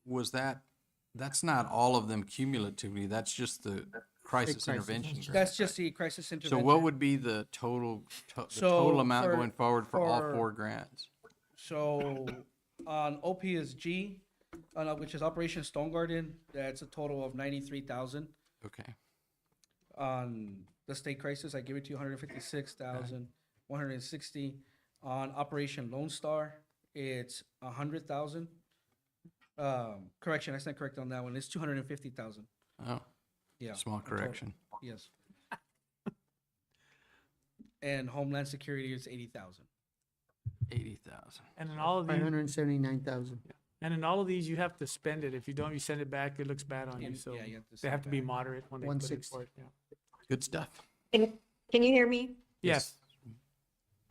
Speaker 4: Was that's not all of them cumulatively, that's just the crisis intervention grant.
Speaker 16: That's just the crisis intervention.
Speaker 4: So what would be the total, the
Speaker 16: So
Speaker 4: total amount
Speaker 16: for-
Speaker 4: going forward for all
Speaker 16: for-
Speaker 4: 4 grants?
Speaker 16: So on OPSG, which is Operation Stone Garden, that's a total of 93,000.
Speaker 4: Okay.
Speaker 16: On the state crisis, I give it to you 156,160. On Operation Lone Star, it's 100,000. Correction, I stand correct on that one. It's 250,000.
Speaker 4: Oh,
Speaker 16: Yeah.
Speaker 4: small
Speaker 16: in total.
Speaker 4: correction.
Speaker 16: Yes. And Homeland Security is 80,000.
Speaker 4: 80,000.
Speaker 1: And in all of
Speaker 12: Five
Speaker 1: these,
Speaker 12: hundred and 79,000.
Speaker 1: and in all of these, you have to spend it. If you don't, you send it back, it looks bad on you.
Speaker 16: And-
Speaker 1: So
Speaker 16: yeah, you have to
Speaker 1: they
Speaker 16: send
Speaker 1: have
Speaker 16: it
Speaker 1: to be
Speaker 16: back.
Speaker 1: moderate when they put it
Speaker 12: 160.
Speaker 1: forth. Yeah.
Speaker 4: Good stuff.
Speaker 17: Can you hear me?
Speaker 1: Yes.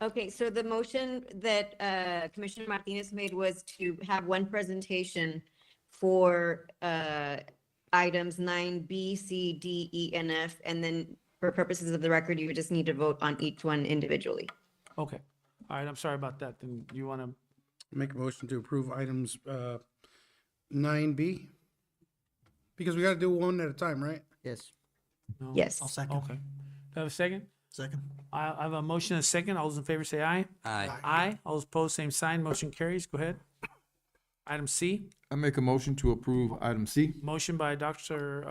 Speaker 17: Okay, so the motion that Commissioner Martinez made was to have one presentation for items 9B, C, D, E, and F, and then for purposes of the record, you would just need to vote on each one individually.
Speaker 1: Okay. All right. I'm sorry about that. Then you want to,
Speaker 3: Make a motion to approve items 9B? Because we got to do one at a time, right?
Speaker 12: Yes.
Speaker 1: no?
Speaker 17: Yes.
Speaker 8: I'll second.
Speaker 1: Okay. Do I have a second?
Speaker 8: Second.
Speaker 1: I have a motion and a second. All those in favor say aye.
Speaker 4: Aye.
Speaker 1: Aye. All those opposed, same sign. Motion carries. Go ahead. Item C,
Speaker 7: I make a motion to approve item C.
Speaker 1: motion by Dr.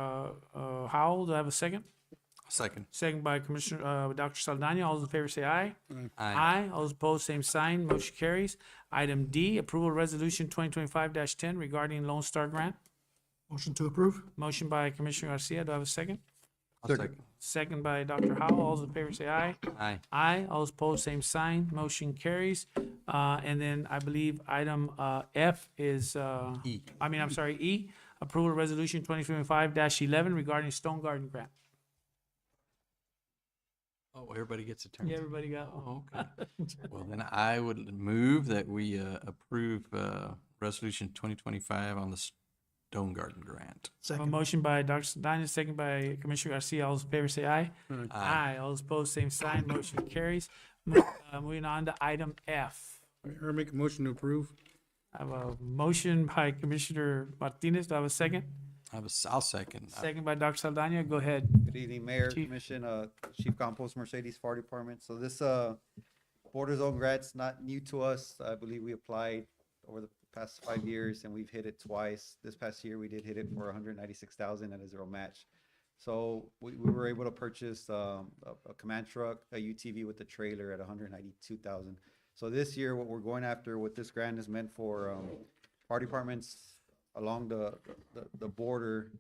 Speaker 1: Howell. Do I have a second?
Speaker 4: Second.
Speaker 1: Second by Commissioner, Dr. Saldana. All those in favor say aye.
Speaker 4: Aye.
Speaker 1: All those opposed, same sign. Motion carries. Item D, approval of resolution 2025-10 regarding Lone Star Grant.
Speaker 8: Motion to approve?
Speaker 1: Motion by Commissioner Garcia. Do I have a second?
Speaker 4: I'll
Speaker 7: Second.
Speaker 4: second.
Speaker 1: Second by Dr. Howell. All those in favor say aye.
Speaker 4: Aye.
Speaker 1: Aye. All those opposed, same sign. Motion carries. And then I believe item F is,
Speaker 4: E.
Speaker 1: I'm sorry, E, approval of resolution 2025-11 regarding Stone Garden Grant.
Speaker 4: Oh, everybody gets a turn.
Speaker 1: Yeah, everybody got one.
Speaker 4: Oh, okay. Well, then I would move that we approve resolution 2025 on the Stone Garden grant.
Speaker 1: I have a
Speaker 8: Second.
Speaker 1: motion by Dr. Saldana, second by Commissioner Garcia. All those in favor say aye. Aye. All those opposed, same sign. Motion carries. Moving on to item F.
Speaker 3: Or make a motion to approve?
Speaker 1: I have a motion by Commissioner Martinez. Do I have a second?
Speaker 4: I'll second.
Speaker 1: Second by Dr. Saldana. Go ahead.
Speaker 11: Good evening, Mayor,
Speaker 1: Chief.
Speaker 11: Commission, Chief Campos, Mercedes Fire Department. So this border zone grant's not new to us. I believe we applied over the past 5 years and we've hit it twice. This past year, we did hit it for 196,000 at a zero match. So we were able to purchase a command truck, a UTV with a trailer at 192,000. So this year, what we're going after, what this grant is meant for, fire departments along the border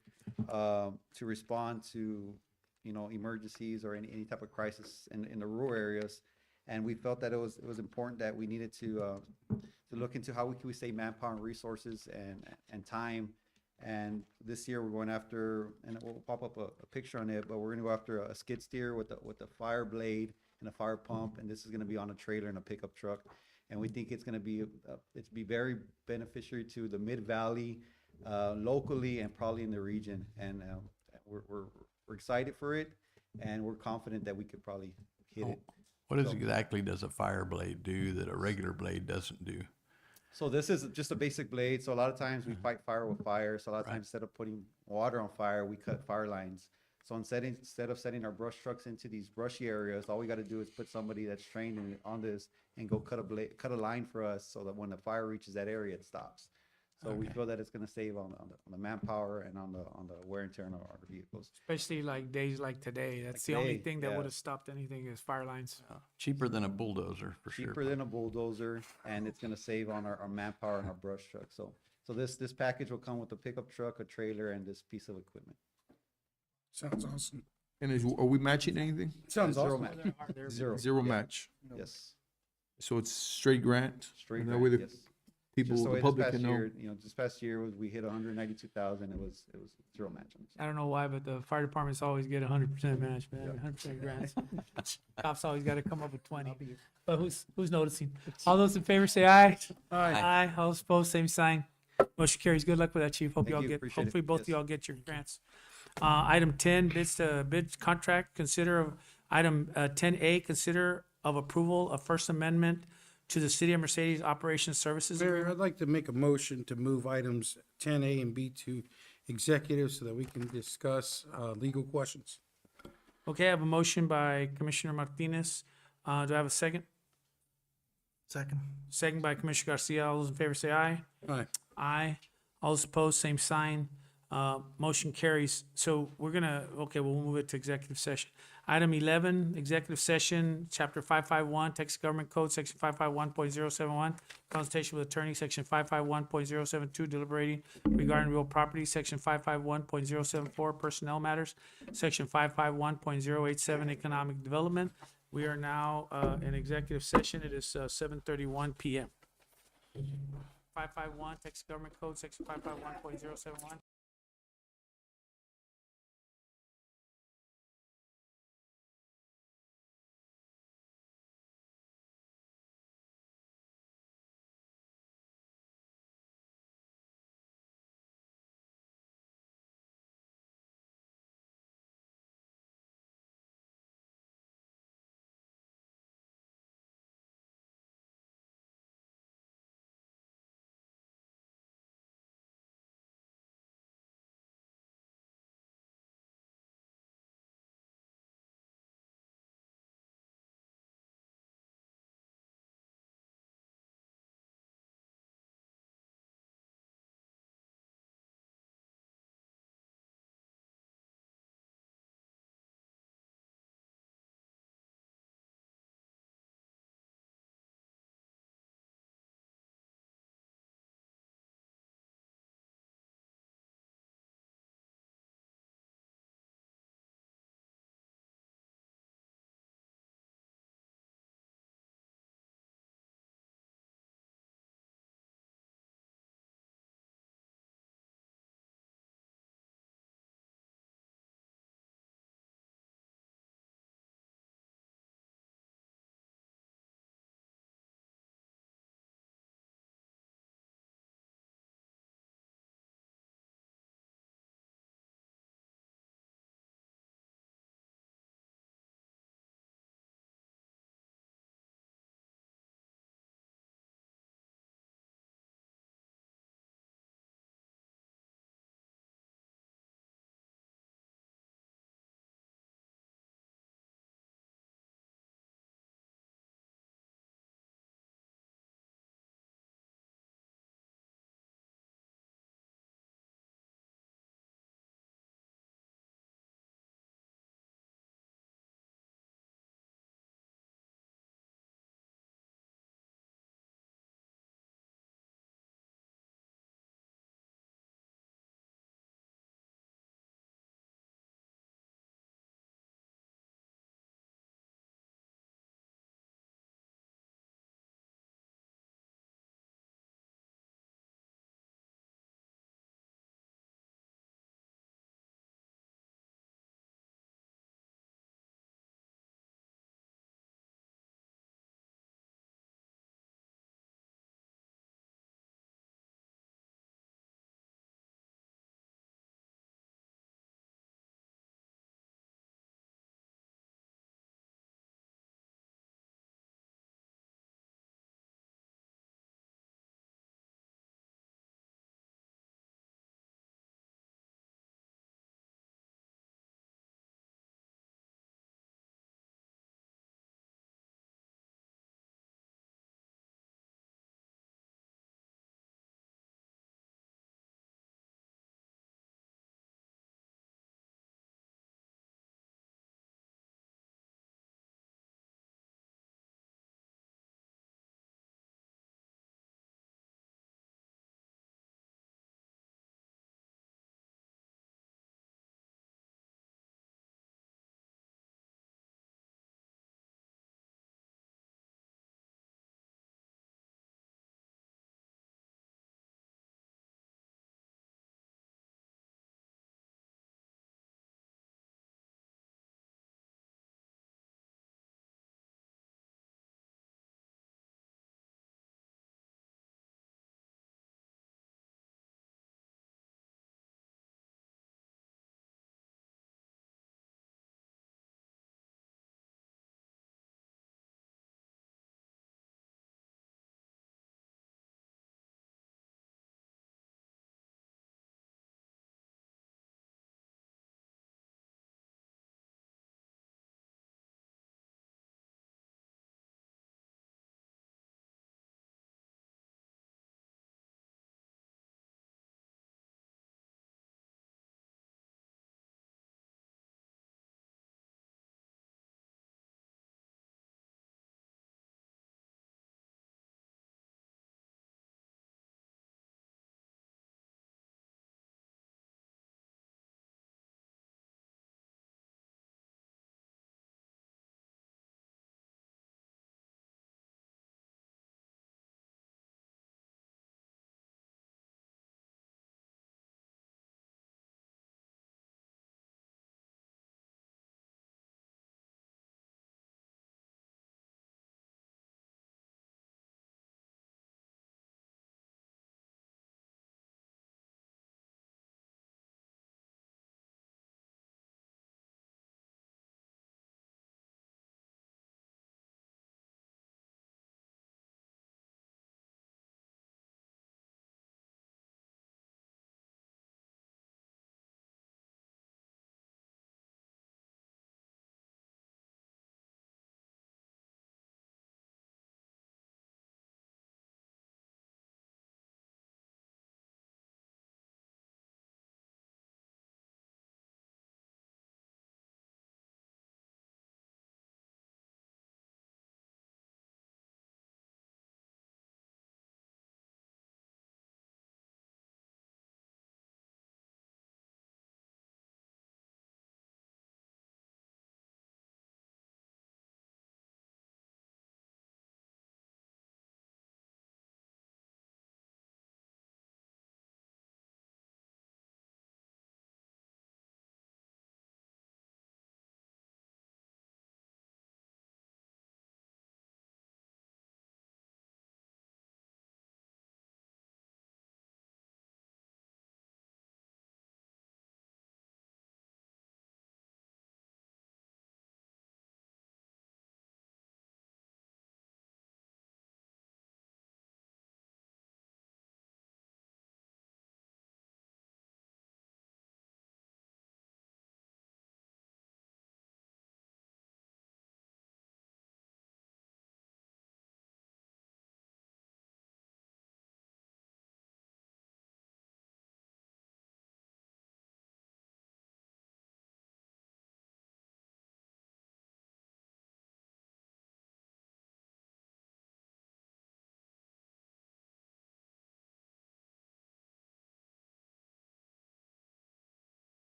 Speaker 11: to respond to, emergencies or any type of crisis in the rural areas. And we felt that it was important that we needed to look into how we save manpower and resources and time. And this year we're going after, and we'll pop up a picture on it, but we're gonna go after a skid steer with a fire blade and a fire pump, and this is gonna be on a trailer and a pickup truck. And we think it's gonna be very beneficiary to the Mid-Valley, locally and probably in the region. And we're excited for it, and we're confident that we could probably hit it.
Speaker 4: What exactly does a fire blade do that a regular blade doesn't do?
Speaker 11: So this is just a basic blade. So a lot of times we fight fire with fire. So a lot of times instead of putting water on fire, we cut fire lines. So instead of sending our brush trucks into these brushy areas, all we got to do is put somebody that's trained on this and go cut a line for us so that when the fire reaches that area, it stops. So we feel that it's going to save on the manpower and on the wear and tear on our vehicles.
Speaker 1: Especially like days like today. That's
Speaker 11: Like
Speaker 1: the only
Speaker 11: today,
Speaker 1: thing that
Speaker 11: yeah.
Speaker 1: would have stopped anything is fire lines.
Speaker 4: Cheaper than a bulldozer, for sure.
Speaker 11: Cheaper than a bulldozer, and it's going to save on our manpower and our brush truck. So So this package will come with a pickup truck, a trailer, and this piece of equipment.
Speaker 3: Sounds awesome.
Speaker 7: And are we matching anything?
Speaker 3: Sounds
Speaker 11: Zero
Speaker 3: awesome.
Speaker 11: match. Zero.
Speaker 7: Zero
Speaker 11: Yeah.
Speaker 7: match.
Speaker 11: Yes.
Speaker 7: So it's straight grant?
Speaker 11: Straight
Speaker 7: And that
Speaker 11: grant,
Speaker 7: way the
Speaker 11: yes.
Speaker 7: people,
Speaker 11: Just the
Speaker 7: the
Speaker 11: way
Speaker 7: public
Speaker 11: this
Speaker 7: can
Speaker 11: past
Speaker 7: know.
Speaker 11: year, this past year we hit 192,000. It was zero match on this.
Speaker 1: I don't know why, but the fire departments always get 100% match, man, 100% grants. Cops always got to come up with 20. But who's noticing? All those in favor say aye.
Speaker 3: Aye.
Speaker 1: Aye. All those opposed, same sign. Motion carries. Good luck with that, chief. Hope
Speaker 11: Thank
Speaker 1: y'all
Speaker 11: you.
Speaker 1: get,
Speaker 11: Appreciate it.
Speaker 1: hopefully both of
Speaker 11: Yes.
Speaker 1: y'all get your grants. Item 10, bid contract. Consider of item 10A, consider of approval of First Amendment to the City of Mercedes Operations Services
Speaker 3: Mayor,
Speaker 1: Agreement.
Speaker 3: I'd like to make a motion to move items 10A and B to executive so that we can discuss legal questions.
Speaker 1: Okay, I have a motion by Commissioner Martinez. Do I have a second?
Speaker 8: Second.
Speaker 1: Second by Commissioner Garcia. All those in favor say aye.
Speaker 3: Aye.
Speaker 1: Aye. All those opposed, same sign. Motion carries. So we're gonna, okay, we'll move it to executive session. Item 11, executive session, chapter 551, Texas Government Code, section 551.071, consultation with attorney, section 551.072, deliberating regarding real property, section 551.074, personnel matters, section 551.087, economic development. We are now in executive session. It is 7:31 PM. 551, Texas Government Code, section 551.071.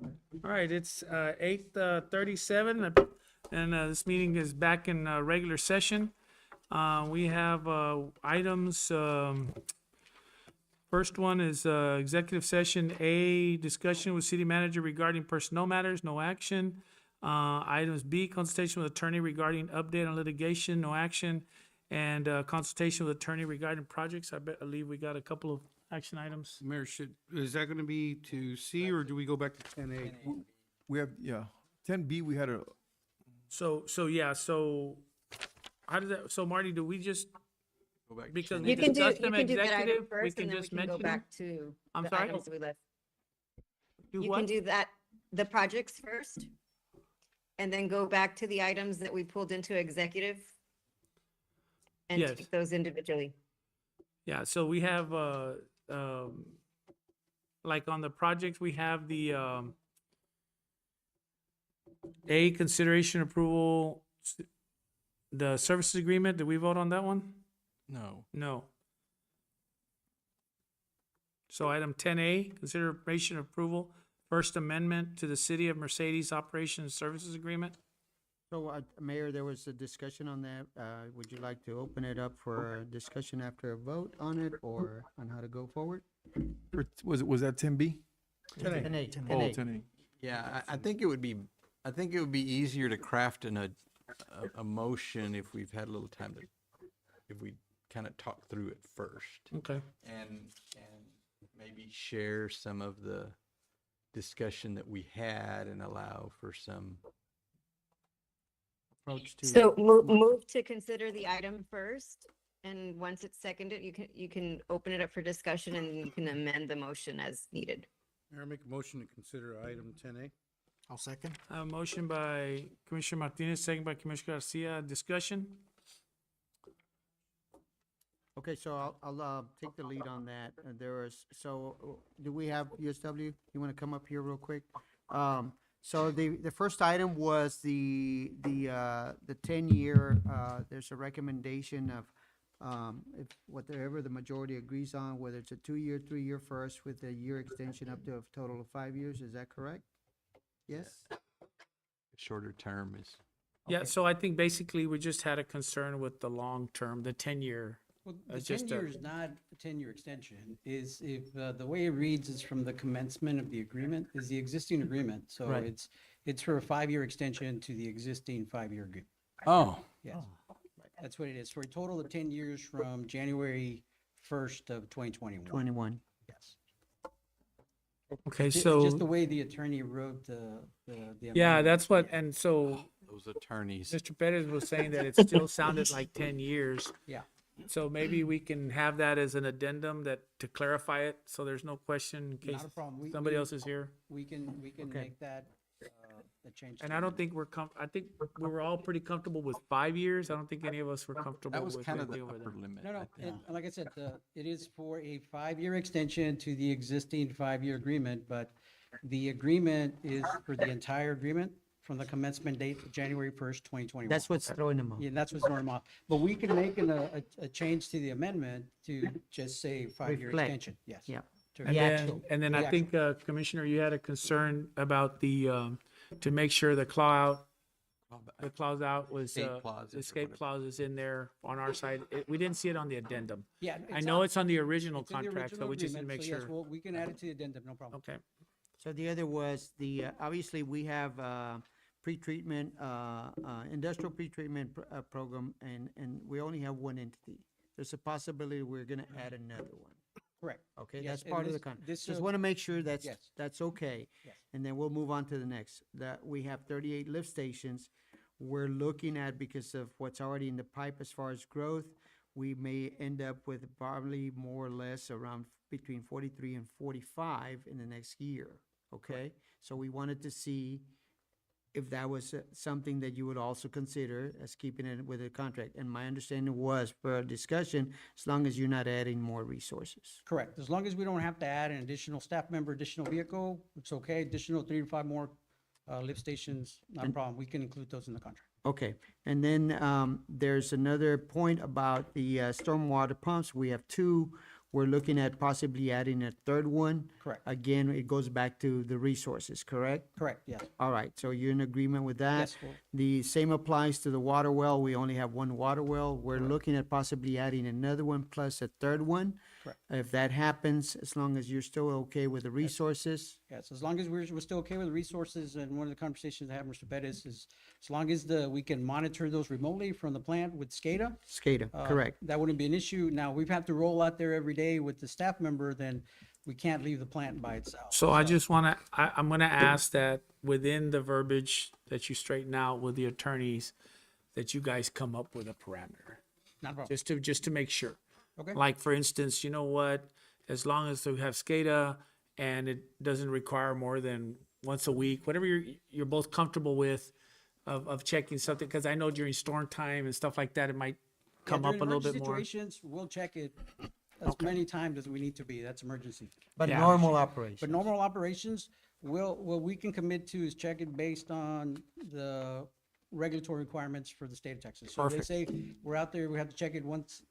Speaker 1: All right, it's 8:37, and this meeting is back in regular session. We have items. First one is executive session A, discussion with city manager regarding personnel matters, no action. Items B, consultation with attorney regarding update on litigation, no action. And consultation with attorney regarding projects. I believe we got a couple of action items.
Speaker 3: Mayor, is that gonna be to C or do we go back to 10A?
Speaker 7: We have, yeah, 10B, we had a,
Speaker 1: So how does that, so Marty, do we just,
Speaker 4: Go back to
Speaker 1: because
Speaker 4: Shannon.
Speaker 1: we
Speaker 17: You can do,
Speaker 1: discussed
Speaker 17: you
Speaker 1: them
Speaker 17: can do that item
Speaker 1: executive, we
Speaker 17: first
Speaker 1: can
Speaker 17: and then we
Speaker 1: just
Speaker 17: can go
Speaker 1: mention them?
Speaker 17: back to
Speaker 1: I'm
Speaker 17: the
Speaker 1: sorry?
Speaker 17: items we left.
Speaker 1: Do
Speaker 17: You
Speaker 1: what?
Speaker 17: can do that, the projects first, and then go back to the items that we pulled into executive. And
Speaker 1: Yes.
Speaker 17: take those individually.
Speaker 1: Yeah, so we have, like on the project, we have the, A, consideration approval, the services agreement. Did we vote on that one?
Speaker 4: No.
Speaker 1: No. So item 10A, consideration approval, First Amendment to the City of Mercedes Operations Services Agreement.
Speaker 12: So, Mayor, there was a discussion on that. Would you like to open it up for a discussion after a vote on it or on how to go forward?
Speaker 7: was that 10B?
Speaker 12: 10A.
Speaker 7: Oh, 10A.
Speaker 4: Yeah, I think it would be easier to craft a motion if we've had a little time if we kind of talk through it first.
Speaker 1: Okay.
Speaker 4: And maybe share some of the discussion that we had and allow for some.
Speaker 12: Approach to.
Speaker 17: So move to consider the item first, and once it's seconded, you can open it up for discussion and you can amend the motion as needed.
Speaker 3: Mayor, make a motion to consider item 10A.
Speaker 8: I'll second.
Speaker 1: A motion by Commissioner Martinez, second by Commissioner Garcia. Discussion?
Speaker 12: Okay, so I'll take the lead on that. Do we have USW? You want to come up here real quick? So the first item was the 10-year, there's a recommendation of, if whatever the majority agrees on, whether it's a 2-year, 3-year first with a year extension up to a total of 5 years. Is that correct? Yes?
Speaker 4: Shorter term is.
Speaker 1: Yeah, so I think basically we just had a concern with the long term, the 10-year.
Speaker 18: Well, the
Speaker 1: It's just
Speaker 18: 10
Speaker 1: a-
Speaker 18: year is not a 10-year extension, is if, the way it reads is from the commencement of the agreement, is the existing agreement. So
Speaker 12: Right.
Speaker 18: it's for a 5-year extension to the existing 5-year agreement.
Speaker 4: Oh,
Speaker 18: Yes. That's what it is, for a total of 10 years from January 1st of 2021.
Speaker 12: 21.
Speaker 18: Yes.
Speaker 1: Okay,
Speaker 18: It's
Speaker 1: so,
Speaker 18: just the way the attorney wrote the
Speaker 1: yeah,
Speaker 18: amendment.
Speaker 1: that's what, and so
Speaker 4: those attorneys.
Speaker 1: Mr. Perez was saying that it still sounded like 10 years.
Speaker 18: Yeah.
Speaker 1: So maybe we can have that as an addendum to clarify it, so there's no question in case
Speaker 18: Not a problem.
Speaker 1: somebody else is here.
Speaker 18: We can
Speaker 12: Okay.
Speaker 18: make that, a change.
Speaker 1: And
Speaker 18: to
Speaker 1: I
Speaker 18: it.
Speaker 1: don't think I think we were all pretty comfortable with 5 years. I don't think any of us were comfortable
Speaker 4: That was
Speaker 1: with
Speaker 4: kind of the
Speaker 1: anything over
Speaker 4: upper
Speaker 1: there.
Speaker 4: limit.
Speaker 18: No,
Speaker 4: I
Speaker 18: no,
Speaker 4: think.
Speaker 18: like I said, it is for a 5-year extension to the existing 5-year agreement, but the agreement is for the entire agreement from the commencement date of January 1st, 2021.
Speaker 12: That's what's throwing them off.
Speaker 18: Yeah, that's what's throwing them off. But we can make a change to the amendment to just say 5-year
Speaker 12: Reflect.
Speaker 18: extension, yes.
Speaker 12: Yeah.
Speaker 18: To-
Speaker 1: And
Speaker 12: The
Speaker 1: then,
Speaker 12: actual.
Speaker 1: and then I
Speaker 18: The
Speaker 1: think, Commissioner, you had a concern about to make sure the clause out was,
Speaker 4: Escape clause
Speaker 1: the
Speaker 4: is
Speaker 1: escape
Speaker 4: what it-
Speaker 1: clause is in there on our side. We didn't see it on the addendum.
Speaker 18: Yeah.
Speaker 1: I know it's on the original
Speaker 18: it's in the
Speaker 1: contract, so
Speaker 18: original
Speaker 1: we just need to
Speaker 18: agreement,
Speaker 1: make
Speaker 18: so yes,
Speaker 1: sure.
Speaker 18: well, we can add it to the addendum, no problem.
Speaker 1: Okay.
Speaker 12: So the other was obviously we have pretreatment, industrial pretreatment program, and we only have one entity. There's a possibility we're gonna add another one.
Speaker 18: Correct.
Speaker 12: Okay,
Speaker 18: Yes,
Speaker 12: that's
Speaker 18: and
Speaker 12: part of the
Speaker 18: this-
Speaker 12: contract.
Speaker 18: this,
Speaker 12: Just
Speaker 18: uh,
Speaker 12: want to make sure
Speaker 18: yes.
Speaker 12: that's okay.
Speaker 18: Yes.
Speaker 12: And then we'll move on to the next. That we have 38 lift stations. We're looking at, because of what's already in the pipe as far as growth, we may end up with probably more or less around between 43 and 45 in the next year. Okay? So we wanted to see if that was something that you would also consider as keeping it with a contract. And my understanding was, for a discussion, as long as you're not adding more resources.
Speaker 18: Correct. As long as we don't have to add an additional staff member, additional vehicle, it's okay. Additional 3 to 5 more lift stations, not a problem. We can include those in the contract.
Speaker 12: Okay, and then there's another point about the stormwater pumps. We have two. we're looking at possibly adding a third one.
Speaker 18: Correct.
Speaker 12: Again, it goes back to the resources, correct?
Speaker 18: Correct, yes.
Speaker 12: All right, so you're in agreement with that?
Speaker 18: Yes, well-
Speaker 12: The same applies to the water well. We only have one water well. We're looking at possibly adding another one plus a third one.
Speaker 18: Correct.
Speaker 12: If that happens, as long as you're still okay with the resources,
Speaker 18: Yes, as long as we're still okay with the resources, and one of the conversations I had with Mr. Bettis is, as long as we can monitor those remotely from the plant with SCADA.
Speaker 12: SCADA, correct.
Speaker 18: That wouldn't be an issue. Now, we've had to roll out there every day with the staff member, then we can't leave the plant by itself.
Speaker 1: So I just want to, I'm going to ask that within the verbiage that you straighten out with the attorneys, that you guys come up with a parameter,
Speaker 18: Not a problem.
Speaker 1: just to make sure.
Speaker 18: Okay.
Speaker 1: Like, for instance, you know what, as long as we have SCADA and it doesn't require more than once a week, whatever you're both comfortable with of checking something, because I know during storm time and stuff like that, it might come up a little bit more.
Speaker 18: Situations, we'll check it as many times as we need to be. That's emergency.
Speaker 12: but
Speaker 1: Yeah.
Speaker 12: normal operation.
Speaker 18: But normal operations, what we can commit to is check it based on the regulatory requirements for the state of Texas. So they
Speaker 1: Perfect.
Speaker 18: say we're out there, we have to check it once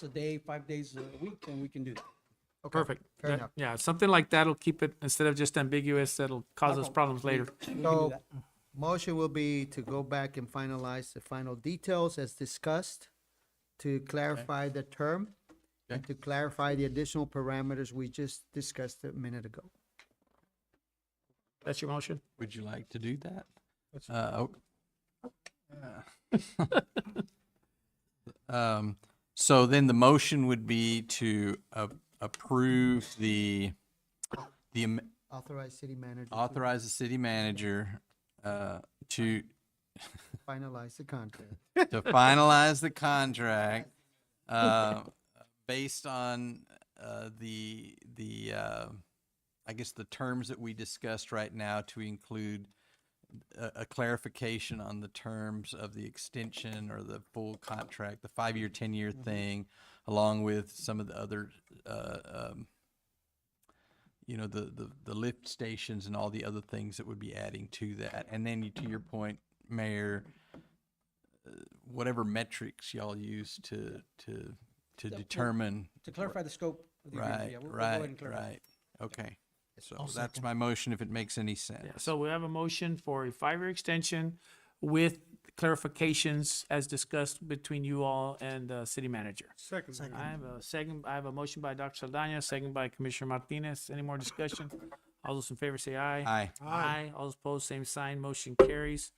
Speaker 18: a day, 5 days a week, and we can do that.
Speaker 1: Perfect.
Speaker 12: Fair
Speaker 1: That-
Speaker 12: enough.
Speaker 1: Yeah, something like that'll keep it, instead of just ambiguous, that'll cause us problems later.
Speaker 12: So, motion will be to go back and finalize the final details as discussed, to clarify the term, and to clarify the additional parameters we just discussed a minute ago.
Speaker 1: That's your motion?
Speaker 4: Would you like to do that? So then the motion would be to approve
Speaker 12: Authorize city manager to
Speaker 4: authorize the city manager to
Speaker 12: finalize the contract.
Speaker 4: finalize the contract based on I guess the terms that we discussed right now, to include a clarification on the terms of the extension or the full contract, the 5-year, 10-year thing, along with some of the other, the lift stations and all the other things that would be adding to that. And then to your point, Mayor, whatever metrics y'all use to determine.
Speaker 18: To clarify the scope of the agreement,
Speaker 4: Right,
Speaker 18: yeah, we'll go ahead and clarify.
Speaker 4: right. Okay. So
Speaker 8: I'll
Speaker 4: that's
Speaker 8: second.
Speaker 4: my motion, if it makes any sense.
Speaker 1: Yeah, so we have a motion for a 5-year extension with clarifications as discussed between you all and the city manager.
Speaker 3: Second.
Speaker 1: I have a motion by Dr. Saldana, second by Commissioner Martinez. Any more discussion? All those in favor say aye.
Speaker 4: Aye.
Speaker 1: Aye. All those opposed, same sign. Motion carries.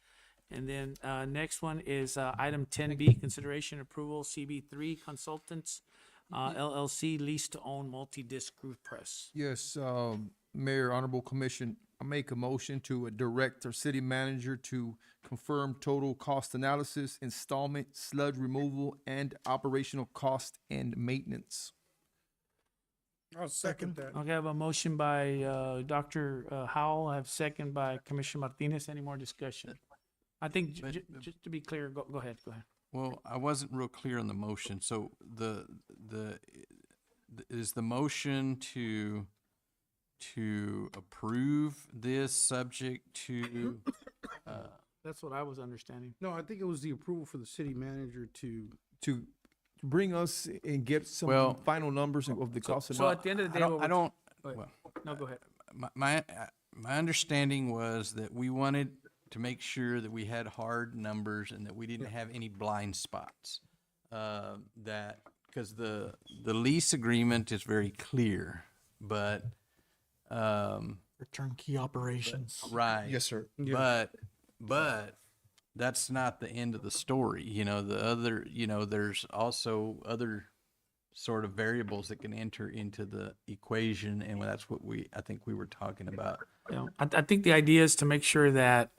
Speaker 1: And then, next one is, item 10B, consideration approval, CB3 Consultants, LLC, lease to own multi-disc groove press.
Speaker 7: Yes, Mayor, Honorable Commission, I make a motion to direct our city manager to confirm total cost analysis, installment, sludge removal, and operational cost and maintenance.
Speaker 3: I'll second that.
Speaker 1: Okay, I have a motion by, Dr. Howell. I have second by Commissioner Martinez. Any more discussion? I think, just to be clear, go ahead.
Speaker 4: Well, I wasn't real clear on the motion. So is the motion to approve this subject to,
Speaker 1: That's what I was understanding.
Speaker 3: No, I think it was the approval for the city manager
Speaker 7: To bring us and get some
Speaker 4: Well,
Speaker 7: final numbers of the cost.
Speaker 1: So at the end of the day,
Speaker 4: I don't,
Speaker 1: Go ahead.
Speaker 4: well,
Speaker 1: No, go ahead.
Speaker 4: my understanding was that we wanted to make sure that we had hard numbers and that we didn't have any blind spots. Because the lease agreement is very clear, but,
Speaker 8: For turnkey operations.
Speaker 4: right.
Speaker 3: Yes, sir.
Speaker 4: But that's not the end of the story. There's also other sort of variables that can enter into the equation, and that's what I think we were talking about.
Speaker 1: I think the idea is to make sure that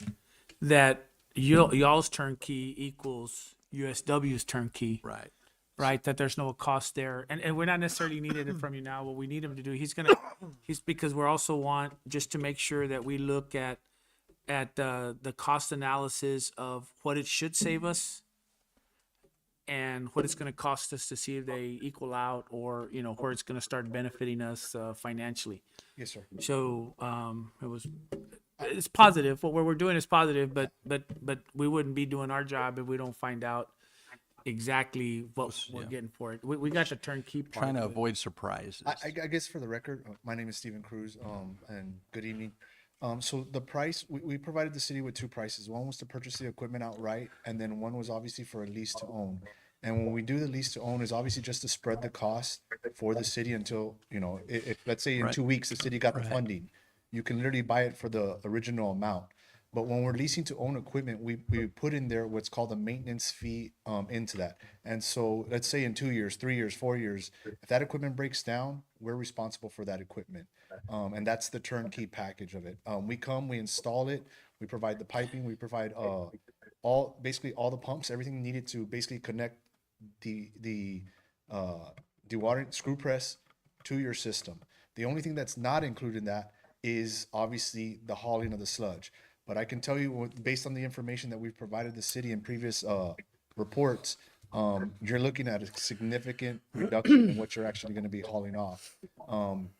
Speaker 1: y'all's turnkey equals USW's turnkey.
Speaker 4: Right.
Speaker 1: Right, that there's no cost there, and we're not necessarily needing it from you now. What we need him to do, he's because we also want just to make sure that we look at the cost analysis of what it should save us and what it's going to cost us to see if they equal out, or where it's going to start benefiting us financially.
Speaker 3: Yes, sir.
Speaker 1: So it's positive. What we're doing is positive, but we wouldn't be doing our job if we don't find out exactly what we're
Speaker 4: yeah.
Speaker 1: getting for it. We got the turnkey part.
Speaker 4: Trying to
Speaker 1: of it.
Speaker 4: avoid surprises.
Speaker 14: I guess for the record, my name is Stephen Cruz, and good evening. So the price, we provided the city with two prices. One was to purchase the equipment outright, and then one was obviously for a lease to own. And when we do the lease to own is obviously just to spread the cost for the city until, if let's say in
Speaker 4: Right.
Speaker 14: 2 weeks, the city got the
Speaker 4: Right.
Speaker 14: funding, you can literally buy it for the original amount. But when we're leasing to own equipment, we put in there what's called a maintenance fee into that. And so let's say in 2 years, 3 years, 4 years, if that equipment breaks down, we're responsible for that equipment. And that's the turnkey package of it. We come, we install it, we provide the piping, we provide basically all the pumps, everything needed to basically connect the dewatering screw press to your system. The only thing that's not included in that is obviously the hauling of the sludge. But I can tell you, based on the information that we've provided the city in previous reports, you're looking at a significant reduction in what you're actually going to be hauling off.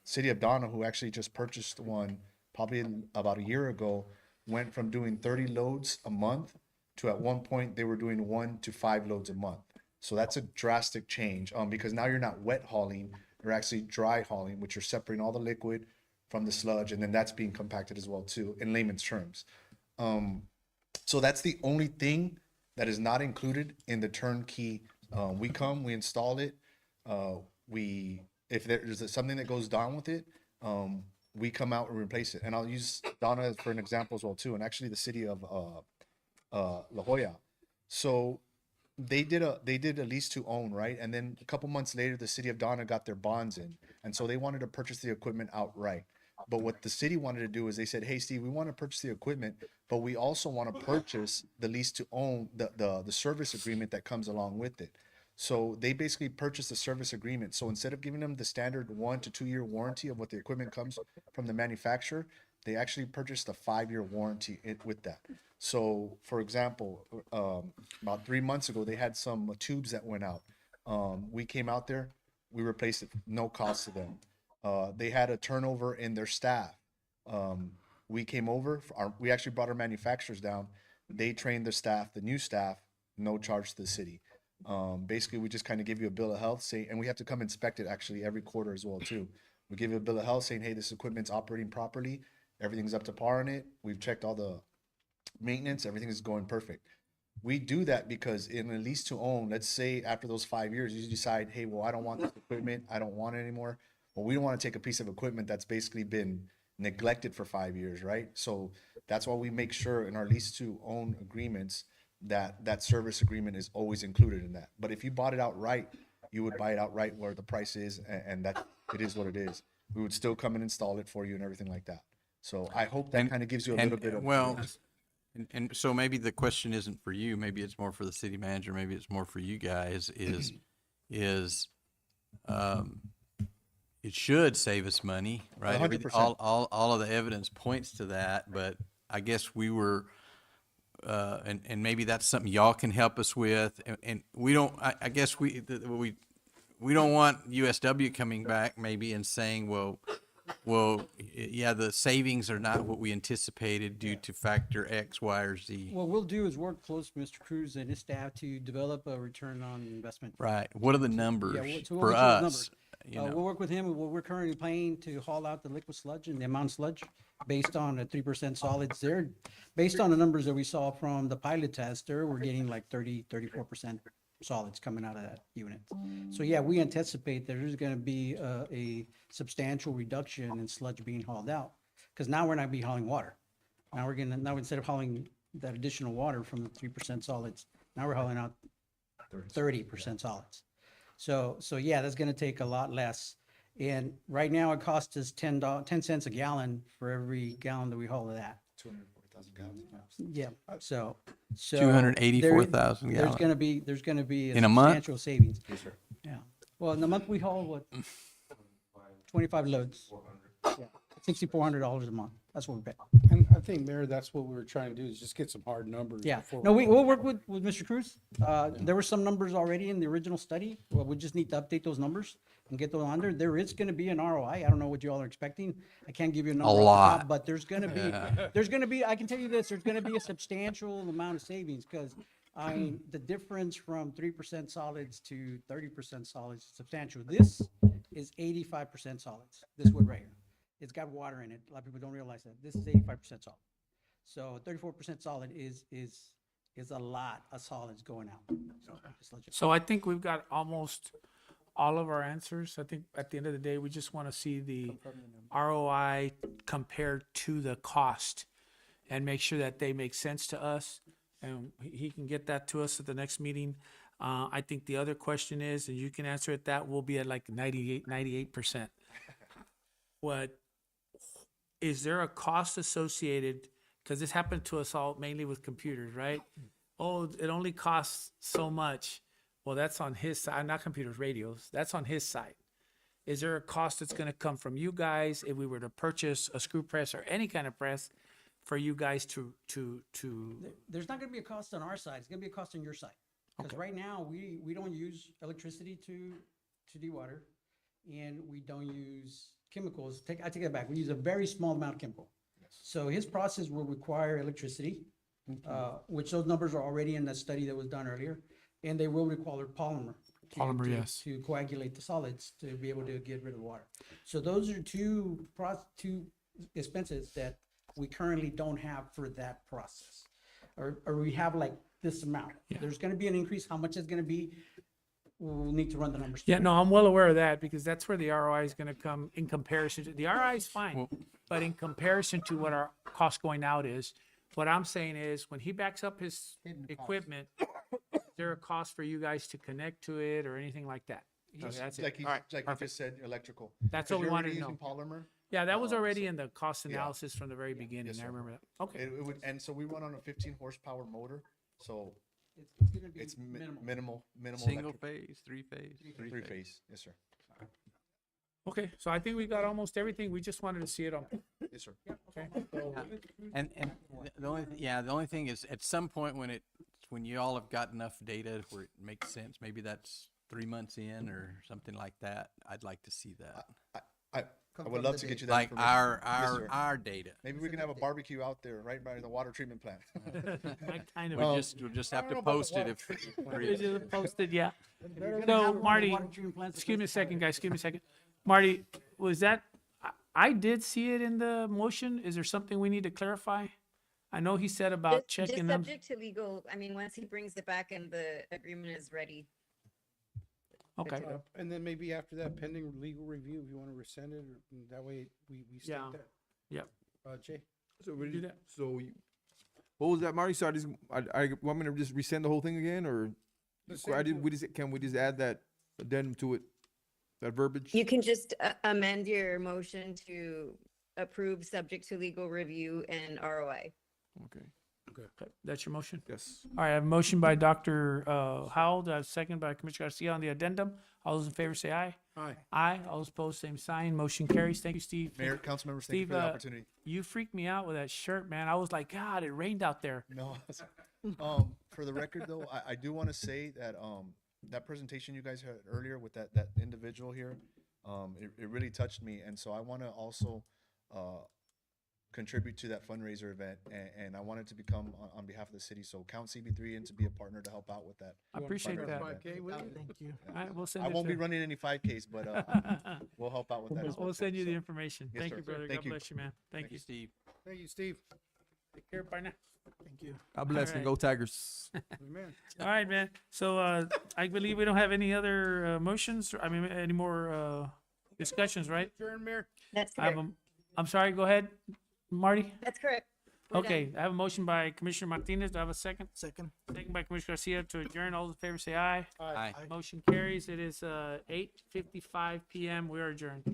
Speaker 14: City of Donna, who actually just purchased one probably about a year ago, went from doing 30 loads a month to at one point they were doing 1 to 5 loads a month. So that's a drastic change because now you're not wet hauling, you're actually dry hauling, which you're separating all the liquid from the sludge, and then that's being compacted as well too, in layman's terms. So that's the only thing that is not included in the turnkey. We come, we install it. If there's something that goes down with it, we come out and replace it. And I'll use Donna for an example as well too, and actually the city of La Jolla. So they did a lease to own, right? And then a couple months later, the city of Donna got their bonds in, and so they wanted to purchase the equipment outright. But what the city wanted to do is they said, "Hey, Steve, we want to purchase the equipment, but we also want to purchase the lease to own the service agreement that comes along with it." So they basically purchased the service agreement. So instead of giving them the standard 1 to 2 year warranty of what the equipment comes from the manufacturer, they actually purchased a 5-year warranty with that. So, for example, about 3 months ago, they had some tubes that went out. We came out there, we replaced it, no cost to them. They had a turnover in their staff. We came over, we actually brought our manufacturers down. They trained the staff, the new staff, no charge to the city. Basically, we just kind of give you a bill of health, and we have to come inspect it actually every quarter as well too. We give you a bill of health saying, hey, this equipment's operating properly, everything's up to par on it. We've checked all the maintenance, everything is going perfect. We do that because in a lease to own, let's say after those 5 years, you decide, hey, well, I don't want this equipment, I don't want it anymore. Well, we don't want to take a piece of equipment that's basically been neglected for 5 years, right? So that's why we make sure in our lease to own agreements that that service agreement is always included in that. But if you bought it outright, you would buy it outright where the price is, and that it is what it is. We would still come and install it for you and everything like that. So I hope that kind of gives you a little bit of.
Speaker 4: Well, and so maybe the question isn't for you, maybe it's more for the city manager, maybe it's more for you guys, it should save us money, right?
Speaker 14: 100%.
Speaker 4: All of the evidence points to that, but I guess we were, and maybe that's something y'all can help us with, and we don't, I guess we don't want USW coming back maybe and saying, well, yeah, the savings are not what we anticipated due to factor X, Y, or Z.
Speaker 18: What we'll do is work close with Mr. Cruz and his staff to develop a return on investment.
Speaker 4: Right. What are the numbers
Speaker 18: so we'll
Speaker 4: for
Speaker 18: get you those
Speaker 4: us?
Speaker 18: numbers.
Speaker 4: You know?
Speaker 18: We'll work with him. We're currently paying to haul out the liquid sludge and the amount of sludge based on a 3% solids there. Based on the numbers that we saw from the pilot test there, we're getting like 34% solids coming out of that unit. So yeah, we anticipate that there's going to be a substantial reduction in sludge being hauled out, because now we're not be hauling water. Now instead of hauling that additional water from the 3% solids, now we're hauling out 30% solids. So yeah, that's going to take a lot less. And right now it costs us 10 cents a gallon for every gallon that we haul of that.
Speaker 14: 240,000 gallons.
Speaker 18: Yeah. So
Speaker 4: 284,000
Speaker 18: There's
Speaker 4: gallons.
Speaker 18: going to be
Speaker 4: In a month?
Speaker 18: substantial savings.
Speaker 14: Yes, sir.
Speaker 18: Yeah. Well, in the month we haul what? 25 loads. Yeah. $6,400 a month. That's what we pay.
Speaker 3: And I think, Mayor, that's what we were trying to do, is just get some hard numbers.
Speaker 18: Yeah.
Speaker 3: before
Speaker 18: No,
Speaker 3: we-
Speaker 18: we'll work with Mr. Cruz. There were some numbers already in the original study. Well, we just need to update those numbers and get those on there. There is going to be an ROI. I don't know what you all are expecting. I can't give you a number off the top,
Speaker 4: lot.
Speaker 18: but there's going to be, I can tell you this, there's going to be a substantial amount of savings, because I mean, the difference from 3% solids to 30% solids is substantial. This is 85% solids, this wood right here. It's got water in it. A lot of people don't realize that. This is 85% solid. So 34% solid is a lot of solids going out. So just let you
Speaker 1: So I think we've got almost all of our answers. I think at the end of the day, we just want to see the ROI compared to the cost and make sure that they make sense to us. And he can get that to us at the next meeting. I think the other question is, and you can answer it, that will be at like 98%. What, is there a cost associated, because this happened to us all mainly with computers, right? Oh, it only costs so much. Well, that's on his side, not computers, radios. That's on his side. Is there a cost that's going to come from you guys if we were to purchase a screw press or any kind of press for you guys to
Speaker 18: There's not gonna be a cost on our side, it's gonna be a cost on your side. Because
Speaker 1: Okay.
Speaker 18: right now, we don't use electricity to dewater, and we don't use chemicals. I take that back, we use a very small amount of chemical. So his process will require electricity, which those numbers are already in the study that was done earlier, and they will require polymer.
Speaker 1: Polymer, yes.
Speaker 18: To coagulate the solids to be able to get rid of the water. So those are two expenses that we currently don't have for that process. Or we have like this amount.
Speaker 1: Yeah.
Speaker 18: There's gonna be an increase, how much it's gonna be, we'll need to run the numbers.
Speaker 1: Yeah, no, I'm well aware of that because that's where the ROI is going to come in comparison to, the ROI is fine, but in comparison to what our cost going out is, what I'm saying is when he backs up his equipment, is there a cost for you guys to connect to it or anything like that? So that's it.
Speaker 14: Like he,
Speaker 1: All right,
Speaker 14: like you
Speaker 1: perfect.
Speaker 14: just said, electrical.
Speaker 1: That's
Speaker 14: 'Cause
Speaker 1: what we
Speaker 14: you're
Speaker 1: wanted
Speaker 14: already
Speaker 1: to know.
Speaker 14: using Polymer.
Speaker 1: Yeah, that was already
Speaker 14: so-
Speaker 1: in the cost
Speaker 14: yeah.
Speaker 1: analysis from the very beginning.
Speaker 14: Yes,
Speaker 1: I
Speaker 14: sir.
Speaker 1: remember that. Okay.
Speaker 14: It would, and so we run on a 15 horsepower motor, so
Speaker 18: It's gonna be
Speaker 14: it's
Speaker 18: minimal.
Speaker 14: minimal.
Speaker 4: Single
Speaker 14: electric-
Speaker 4: phase, three phase?
Speaker 14: Three phase, yes, sir.
Speaker 1: Okay, so I think we got almost everything. We just wanted to see it on.
Speaker 14: Yes, sir.
Speaker 1: Okay.
Speaker 4: And the only thing is, at some point when you all have got enough data where it makes sense, maybe that's 3 months in or something like that, I'd like to see that.
Speaker 14: I would love to get you that
Speaker 4: Like
Speaker 14: information. Yes, sir.
Speaker 4: our data.
Speaker 14: Maybe we can have a barbecue out there, right by the water treatment plant.
Speaker 1: I kind of.
Speaker 4: We'll just have to post it if.
Speaker 1: We just posted, yeah.
Speaker 18: They're gonna
Speaker 1: So
Speaker 18: have
Speaker 1: Marty,
Speaker 18: water treatment plants
Speaker 1: excuse me a
Speaker 18: that's
Speaker 1: second, guys, excuse me a second. Marty, was that, I did see it in the motion. Is there something we need to clarify? I know he said about
Speaker 17: Just
Speaker 1: checking them.
Speaker 17: subject to legal, I mean, once he brings it back and the agreement is ready.
Speaker 1: Okay.
Speaker 3: And then maybe after that pending legal review, if you want to rescind it, or that way we state
Speaker 1: Yeah.
Speaker 3: that.
Speaker 1: Yep.
Speaker 3: Jay?
Speaker 7: So
Speaker 1: Do that.
Speaker 7: what was that, Marty? So I want me to just resend the whole thing again, or can we just add that addendum to it, that verbiage?
Speaker 17: You can just amend your motion to approve subject to legal review and ROI.
Speaker 7: Okay.
Speaker 1: Okay, that's your motion?
Speaker 7: Yes.
Speaker 1: All right, I have a motion by Dr. Howell, I have a second by Commissioner Garcia on the addendum. All those in favor say aye.
Speaker 3: Aye.
Speaker 1: Aye, all those opposed, same sign. Motion carries. Thank you, Steve.
Speaker 14: Mayor, council members, thank you
Speaker 1: Steve,
Speaker 14: for the opportunity.
Speaker 1: you freaked me out with that shirt, man. I was like, God, it rained out there.
Speaker 14: No, for the record though, I do want to say that that presentation you guys had earlier with that individual here, it really touched me, and so I want to also contribute to that fundraiser event, and I wanted to become on behalf of the city. So count CB3 in to be a partner to help out with that.
Speaker 1: I appreciate
Speaker 14: fundraiser
Speaker 1: that.
Speaker 14: event.
Speaker 8: Thank you.
Speaker 1: All right, we'll send
Speaker 14: I
Speaker 1: it
Speaker 14: won't
Speaker 1: to-
Speaker 14: be running any 5Ks, but we'll help out with that as well.
Speaker 1: We'll send you the
Speaker 14: So,
Speaker 1: information.
Speaker 14: yes,
Speaker 1: Thank
Speaker 14: sir.
Speaker 1: you, brother.
Speaker 14: Thank
Speaker 1: God
Speaker 14: you.
Speaker 1: bless you, man. Thank you.
Speaker 4: Steve.
Speaker 3: Thank you, Steve.
Speaker 1: Take care. Bye now.
Speaker 8: Thank you.
Speaker 7: God bless and go Tigers.
Speaker 3: Amen.
Speaker 1: All right, man. So I believe we don't have any other motions. I mean, any more discussions, right?
Speaker 3: Adjourn, Mayor.
Speaker 17: That's
Speaker 1: I have
Speaker 17: correct.
Speaker 1: I'm sorry. Go ahead, Marty.
Speaker 17: That's correct. We're done.
Speaker 1: Okay, I have a motion by Commissioner Martinez. Do I have a second?
Speaker 8: Second.
Speaker 1: Second by Commissioner Garcia to adjourn. All those in favor say aye.
Speaker 4: Aye.
Speaker 1: Motion carries. It is 8:55 p.m. We are adjourned.